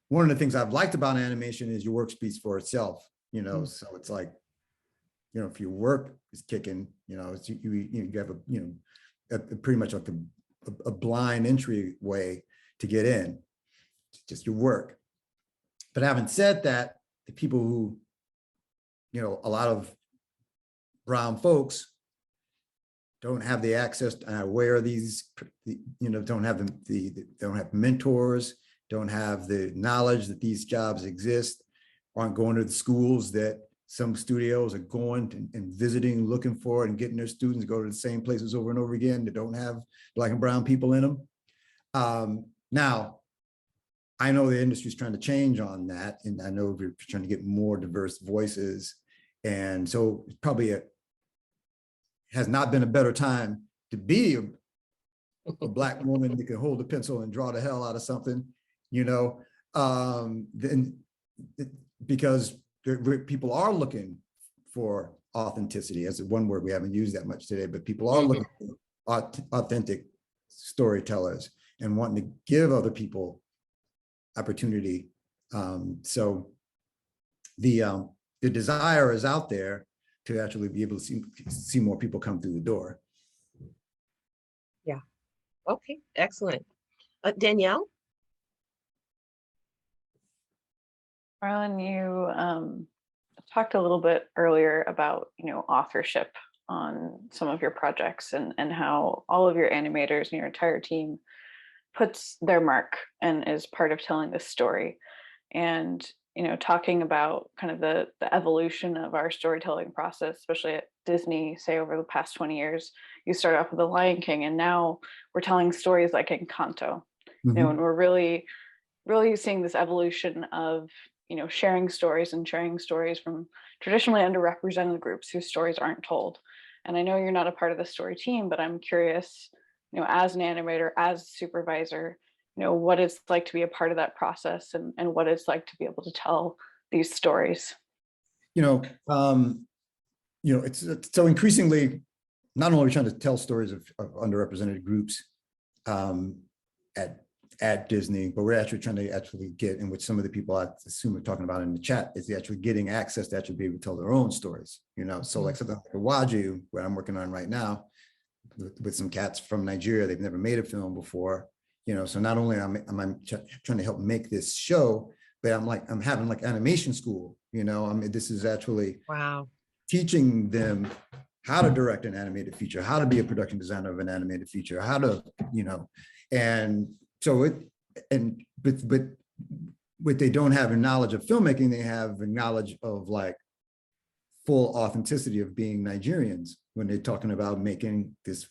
one of the things I've liked about animation is your work speaks for itself, you know, so it's like, you know, if your work is kicking, you know, it's, you have a, you know, pretty much like a blind entry way to get in, it's just your work. But having said that, the people who, you know, a lot of brown folks don't have the access to aware of these, you know, don't have don't have mentors, don't have the knowledge that these jobs exist, aren't going to the schools that some studios are going and visiting, looking for, and getting their students to go to the same places over and over again that don't have Black and brown people in them. Now, I know the industry is trying to change on that, and I know we're trying to get more diverse voices. And so it's probably has not been a better time to be a Black woman that can hold a pencil and draw the hell out of something, you know, because people are looking for authenticity. As one word we haven't used that much today, but people are looking for authentic storytellers and wanting to give other people opportunity. So the desire is out there to actually be able to see more people come through the door. Yeah. Okay, excellent. Danielle? Marlon, you talked a little bit earlier about, you know, authorship on some of your projects and how all of your animators and your entire team puts their mark and is part of telling this story. And, you know, talking about kind of the evolution of our storytelling process, especially at Disney, say over the past 20 years, you start off with The Lion King, and now we're telling stories like Encanto, you know, and we're really seeing this evolution of, you know, sharing stories from traditionally underrepresented groups whose stories aren't told. And I know you're not a part of the story team, but I'm curious, you know, as an animator, as a supervisor, you know, what it's like to be a part of that process and what it's like to be able to tell these stories. You know, it's so increasingly, not only are we trying to tell stories of underrepresented groups at Disney, but we're actually trying to get, in which some of the people I assume are talking about in the chat, is actually getting access to actually be able to tell their own stories, So like something like Waju, where I'm working on right now, with some cats from Nigeria, they've never made a film before, so not only am I trying to help make this show, but I'm having like animation school, this is actually Wow. teaching them how to direct an animated feature, how to be a production designer of an animated feature, how to, and so but what they don't have a knowledge of filmmaking, they have a knowledge of like full authenticity of being Nigerians when they're talking about making this,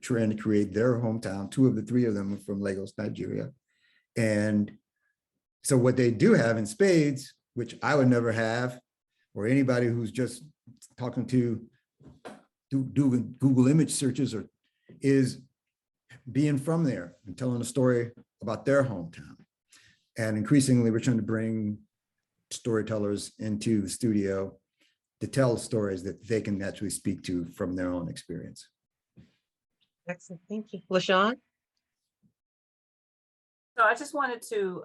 trying to create their hometown. 2 of the 3 of them are from Lagos, Nigeria. And so what they do have in spades, which I would never have, or anybody who's just talking to doing Google image searches, is being from there and telling a story about their hometown. And increasingly, we're trying to bring storytellers into the studio to tell stories that they can naturally speak to from their own experience. Excellent. Thank you. LaShawn? So I just wanted to,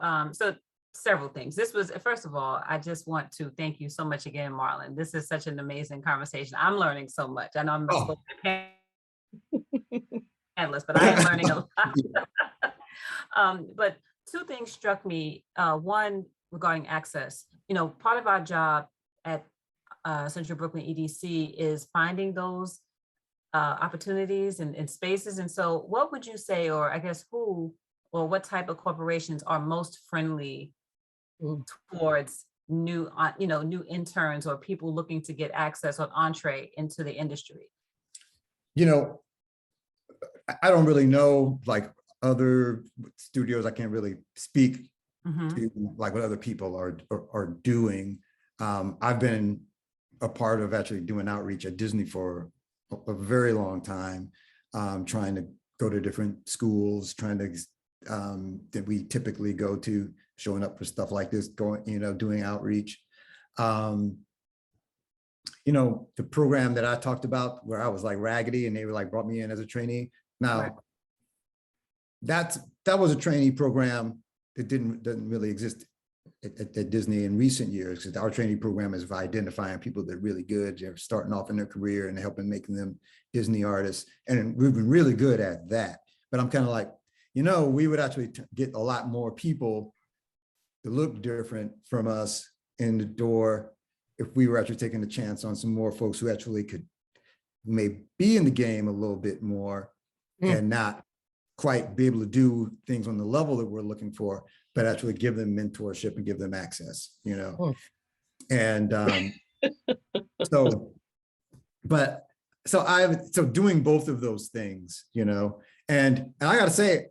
several things. This was, first of all, I just want to thank you so much again, Marlon. This is such an amazing conversation. I'm learning so much. I know I'm supposed to be panelist, but I am learning a lot. But 2 things struck me. One, regarding access. Part of our job at Central Brooklyn EDC is finding those opportunities and spaces. And so what would you say, or I guess who, or what type of corporations are most friendly towards new interns or people looking to get access or entree into the industry? I don't really know like other studios. I can't really speak to like what other people are doing. I've been a part of actually doing outreach at Disney for a very long time, trying to go to different schools, trying to that we typically go to, showing up for stuff like this, doing outreach. The program that I talked about where I was like raggedy and they were like brought me in as a trainee. Now, Right. that was a trainee program that doesn't really exist at Disney in recent years, because our trainee program is for identifying people that are really good, they're starting off in their career and helping making them Disney artists. And we've been really good at that. But I'm kind of like, we would actually get a lot more people to look different from us in the door if we were actually taking a chance on some more folks who actually could maybe be in the game a little bit more and not quite be able to do things on the level that we're looking for, but actually give them mentorship and give them access, And so doing both of those things, and I gotta say,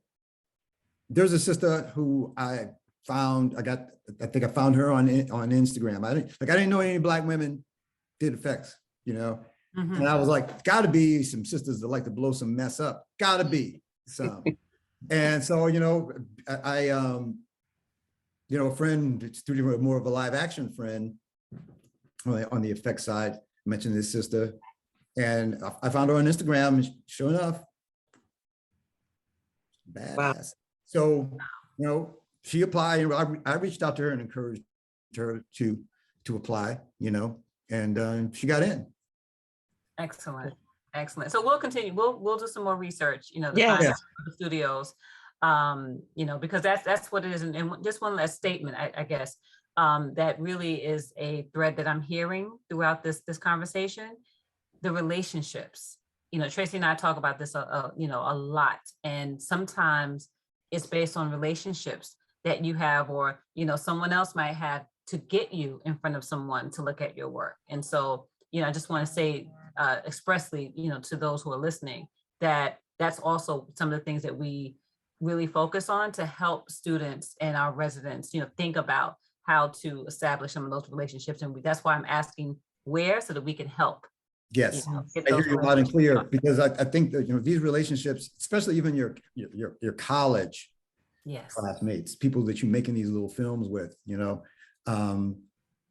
there's a sister who I think I found her on Instagram. I didn't know any Black women did effects, and I was like, gotta be some sisters that like to blow some mess up, gotta be some. And so, I a friend, studio, more of a live action friend on the effects side, mentioned this sister, and I found her on Instagram, and sure enough, badass. Wow. So, she applied. I reached out to her and encouraged her to apply, and she got in. Excellent. Excellent. So we'll continue. We'll do some more research, to find out the studios, because that's what it is. And just one last statement, I guess, that really is a thread that I'm hearing throughout this conversation, the relationships. Tracy and I talk about this, a lot. And sometimes it's based on relationships that you have, or, someone else might have to get you in front of someone to look at your work. And so, I just want to say expressly, to those who are listening, that that's also some of the things that we really focus on to help students and our residents, think about how to establish some of those relationships. And that's why I'm asking where, so that we can help. Yes, I hear you loud and clear, because I think that, these relationships, especially even your college classmates, people that you're making these little films with,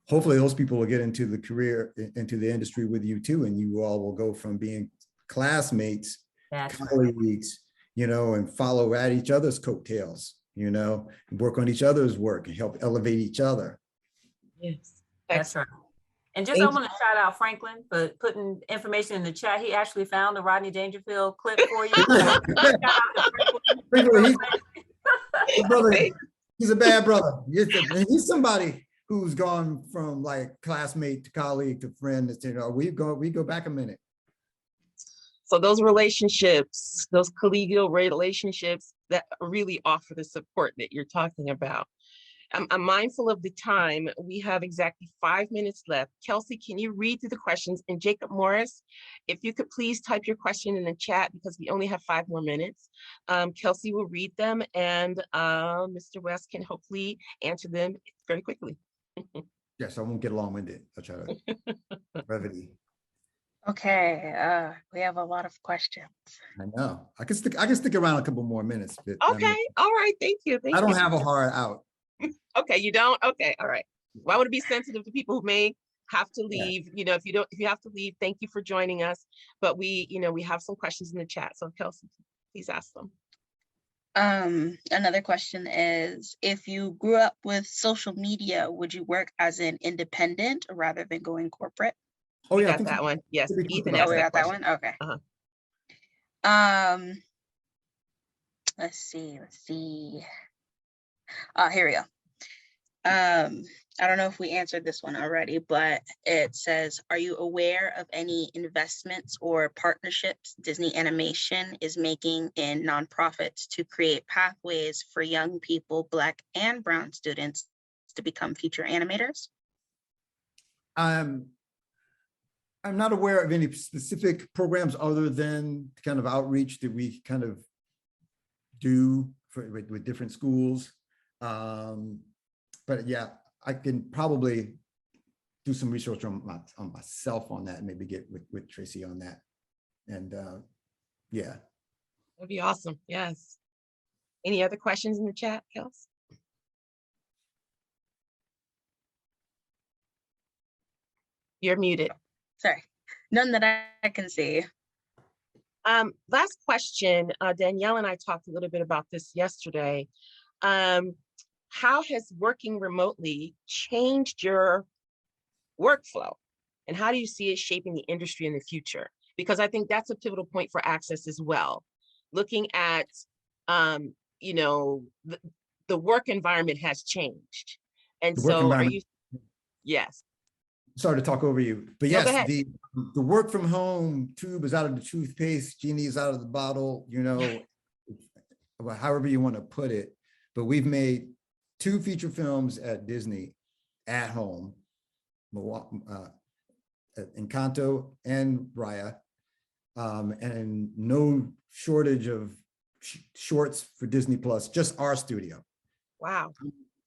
hopefully those people will get into the career, into the industry with you too. And you all will go from being classmates, That's right. colleagues, you know, and follow at each other's coattails, you know, and work on each other's work and help elevate each other. Yes. That's right. And just I Thank want to shout out Franklin for putting information in the chat. He actually found the Rodney Dangerfield clip for you. Shout out to Franklin. He's a bad brother. He's somebody who's gone from like classmate to colleague to friend. You know, we go back a minute. So those relationships, those collegial relationships that really offer the support that you're talking about. I'm mindful of the time. We have exactly 5 minutes left. Kelsey, can you read through the questions? And Jacob Morris, if you could please type your question in the chat because we only have 5 more minutes. Kelsey will read them and Mr. West can hopefully answer them very quickly. Yes, I won't get long-winded. I'll try to brevity. Okay, we have a lot of questions. I know. I can stick around a couple more minutes. But, Okay, all right, thank you. I don't have a hard out. Okay, you don't? Okay, all right. Well, I want to be sensitive to people who may have to leave. You know, if you have to leave, thank you for joining us. But we have some questions in the chat. So Kelsey, please ask them. Another question is, if you grew up with social media, would you work as an independent rather than going corporate? Oh yeah, I got that one. Yes, Ethan Oh, asked we got that question. one? Okay. Uh-huh. Let's see. Here we go. I don't know if we answered this one already, but it says, are you aware of any investments or partnerships Disney Animation is making in nonprofits to create pathways for young people, Black and Brown students to become future animators? I'm not aware of any specific programs other than kind of outreach that we kind of do with different schools. But yeah, I can probably do some research on myself on that and maybe get with Tracy on that. And yeah. That'd be awesome. Yes. Any other questions in the chat, Kels? You're muted. Sorry, none that I can see. Last question, Danielle and I talked a little bit about this yesterday. How has working remotely changed your workflow? And how do you see it shaping the industry in the future? Because I think that's a pivotal point for Access as well. Looking at, you know, the work environment has changed. And so are you, yes. Sorry to talk over you, but No, yes, the work from home tube is out of the toothpaste, genie is out of the bottle, you know, however you want to put it. But we've made 2 feature films at Disney at home, Encanto and Raya, and no shortage of shorts for Disney Plus, just our studio. Wow.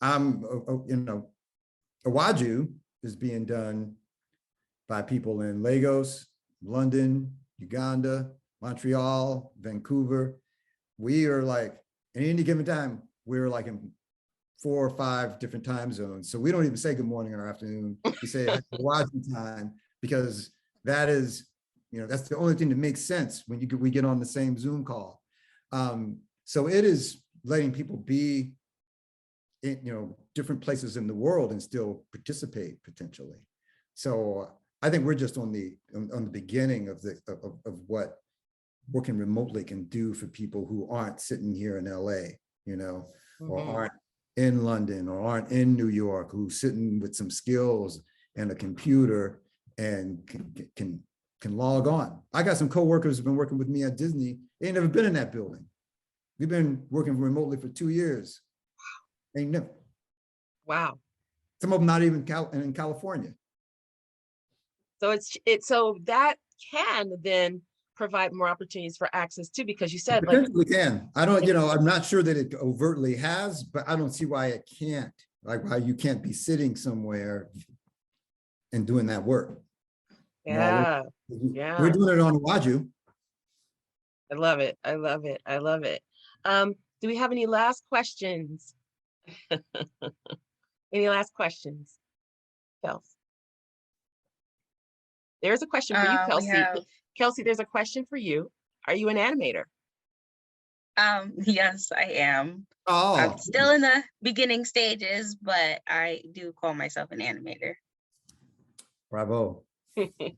You know, Awaju is being done by people in Lagos, London, Uganda, Montreal, Vancouver. We are like, at any given time, we're like in 4 or 5 different time zones. So we don't even say good morning or afternoon. We say Awaju time, because that is, you know, that's the only thing that makes sense when we get on the same Zoom call. So it is letting people be in, you know, different places in the world and still participate potentially. So I think we're just on the beginning of what working remotely can do for people who aren't sitting here in LA, you know, or aren't in London or aren't in New York, who's sitting with some skills and a computer and can log on. I got some coworkers who've been working with me at Disney. They ain't never been in that building. We've been working remotely for 2 years. Ain't never. Wow. Some of them not even in California. So so that can then provide more opportunities for Access too, because you said like we can. I don't, you know, I'm not sure that it overtly has, but I don't see why it can't. Like why you can't be sitting somewhere and doing that work. Yeah. No, Yeah. we're doing it on Awaju. I love it. I love it. I love it. Do we have any last questions? Any last questions? Kelsey. There's a question for you, We Kelsey. have, Kelsey, there's a question for you. Are you an animator? yes, I am. Oh, I'm still in the beginning stages, but I do call myself an animator. bravo.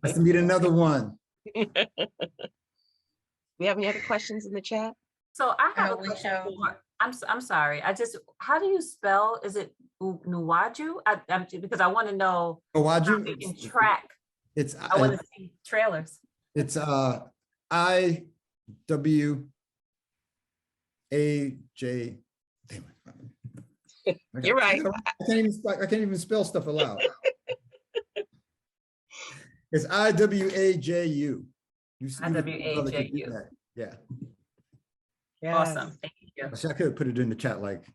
Let's meet another one. We have any other questions in the chat? So I have a We question have- for, I'm sorry, how do you spell, is it Nuwaju? Because I want to know Oh, why'd how you? we can track. It's I want to see trailers. it's IWAJ. Damn it. You're right. I can't even spell stuff aloud. It's IWAJU. IWAJU. Yeah. Yes. Awesome. Thank you. I could have put it in the chat like,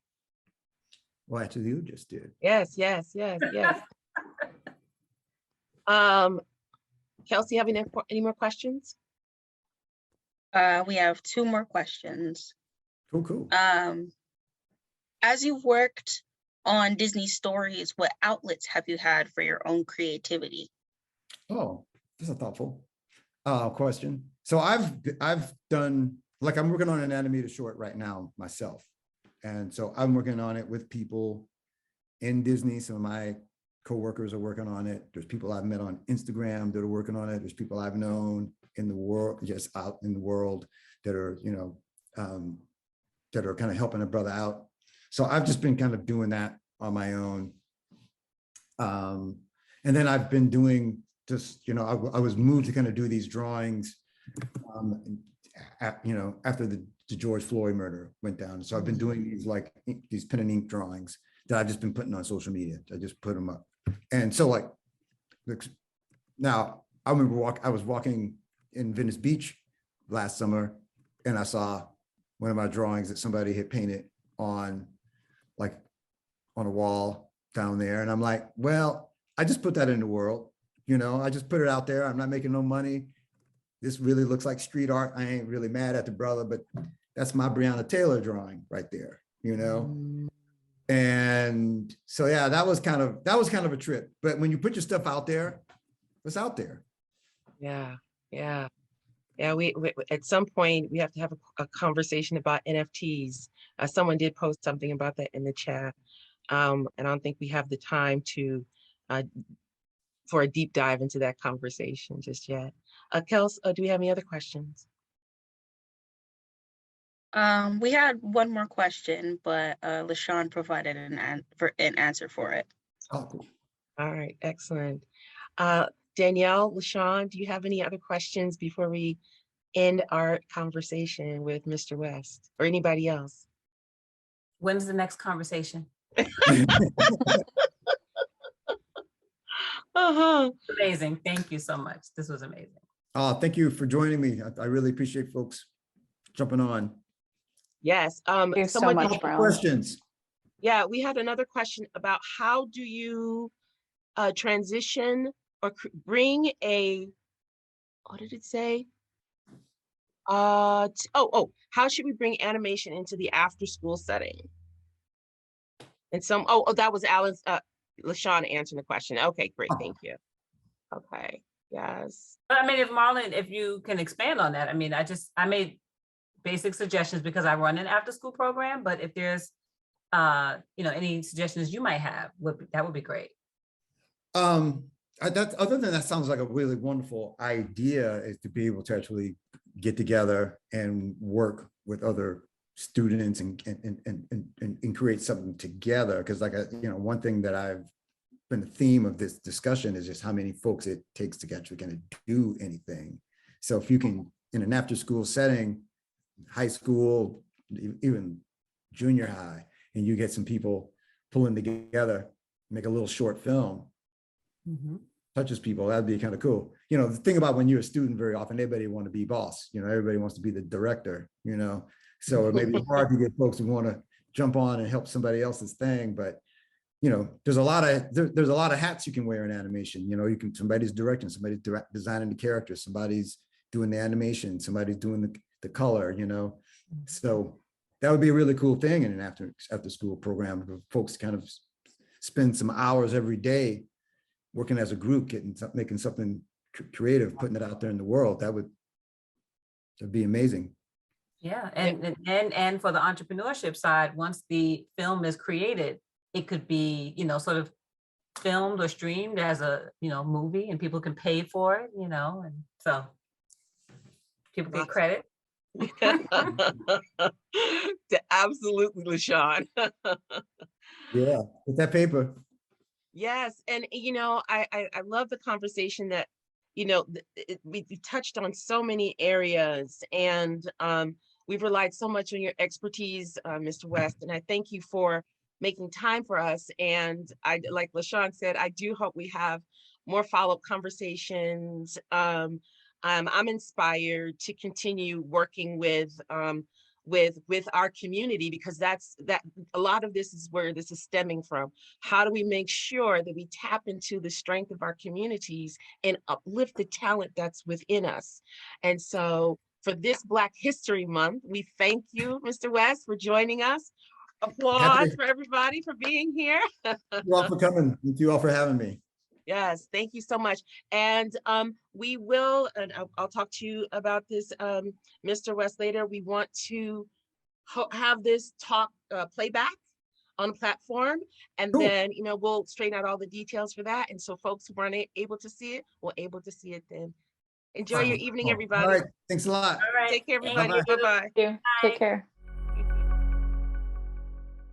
well, actually, you just did. Yes. Kelsey, have any more questions? We have 2 more questions. Cool. As you've worked on Disney stories, what outlets have you had for your own creativity? Oh, that's a thoughtful question. So I've done, like, I'm working on an animated short right now myself. And so I'm working on it with people in Disney. Some of my coworkers are working on it. There's people I've met on Instagram that are working on it. There's people I've known in the world, just out in the world, that are, that are kind of helping a brother out. So I've just been kind of doing that on my own. And then I've been doing just, I was moved to kind of do these drawings, after the George Floyd murder went down. So I've been doing these pen and ink drawings that I've just been putting on social media. I just put them up. And so now I remember I was walking in Venice Beach last summer, and I saw one of my drawings that somebody had painted on a wall down there. And I'm like, well, I just put that in the world. I just put it out there. I'm not making no money. This really looks like street art. I ain't really mad at the brother, but that's my Breonna Taylor drawing right there, And so, yeah, that was kind of a trip. But when you put your stuff out there, it's out there. Yeah. We at some point we have to have a conversation about NFTs. Someone did post something about that in the chat. And I don't think we have the time for a deep dive into that conversation just yet. Kels, do we have any other questions? We had one more question, but LaShawn provided an answer for it. Oh, cool. All right, excellent. Danielle, LaShawn, do you have any other questions before we end our conversation with Mr. West or anybody else? When's the next conversation? Amazing. Thank you so much. This was amazing. Thank you for joining me. I really appreciate folks jumping on. Yes. Thank you so someone much, did- Marlon. Questions? Yeah, we had another question about how do you transition or bring a, what did it say? How should we bring animation into the after school setting? And that was Alan's, LaShawn answering the question. Okay, great, thank you. Okay, yes. But I mean, if you can expand on that, I made basic suggestions because I run an after school program, but if there's, any suggestions you might have, that would be great. Other than that, sounds like a really wonderful idea, is to be able to actually get together and work with other students and create something together. Because one thing that I've been the theme of this discussion is just how many folks it takes to actually kind of do anything. So if you can, in an after school setting, high school, even junior high, and you get some people pulling together, make a little short film, touches people, that'd be kind of cool. The thing about when you're a student, very often everybody want to be boss, everybody wants to be the director, so it may be hard to get folks who want to jump on and help somebody else's thing. But there's a lot of hats you can wear in animation. Somebody's directing, somebody's designing the character, somebody's doing the animation, somebody's doing the color, so that would be a really cool thing in an after school program, where folks kind of spend some hours every day working as a group, making something creative, putting it out there in the world, that'd be amazing. Yeah, and for the entrepreneurship side, once the film is created, it could be, you know, sort of filmed or streamed as a, you know, movie, and people can pay for it, you know, and so people get credit. Absolutely, LaShawn. Yeah, with that paper. Yes, and you know, I love the conversation that, you know, we touched on so many areas, and we've relied so much on your expertise, Mr. West, and I thank you for making time for us. And I, like LaShawn said, I do hope we have more follow-up conversations. I'm inspired to continue working with our community, because that a lot of this is where this is stemming from. How do we make sure that we tap into the strength of our communities and uplift the talent that's within us? And so for this Black History Month, we thank you, Mr. West, for joining us. Applause for everybody for being here. Thank you all for coming. Thank you all for having me. Yes, thank you so much. And we will, and I'll talk to you about this, Mr. West, later. We want to have this talk playback on a platform, and Cool. then, you know, we'll straighten out all the details for that. And so folks who weren't able to see it will able to see it then. Enjoy your evening, everybody. All right, thanks a lot. All right. Take care, Thank everybody. you. Bye-bye. Thank you. Take care.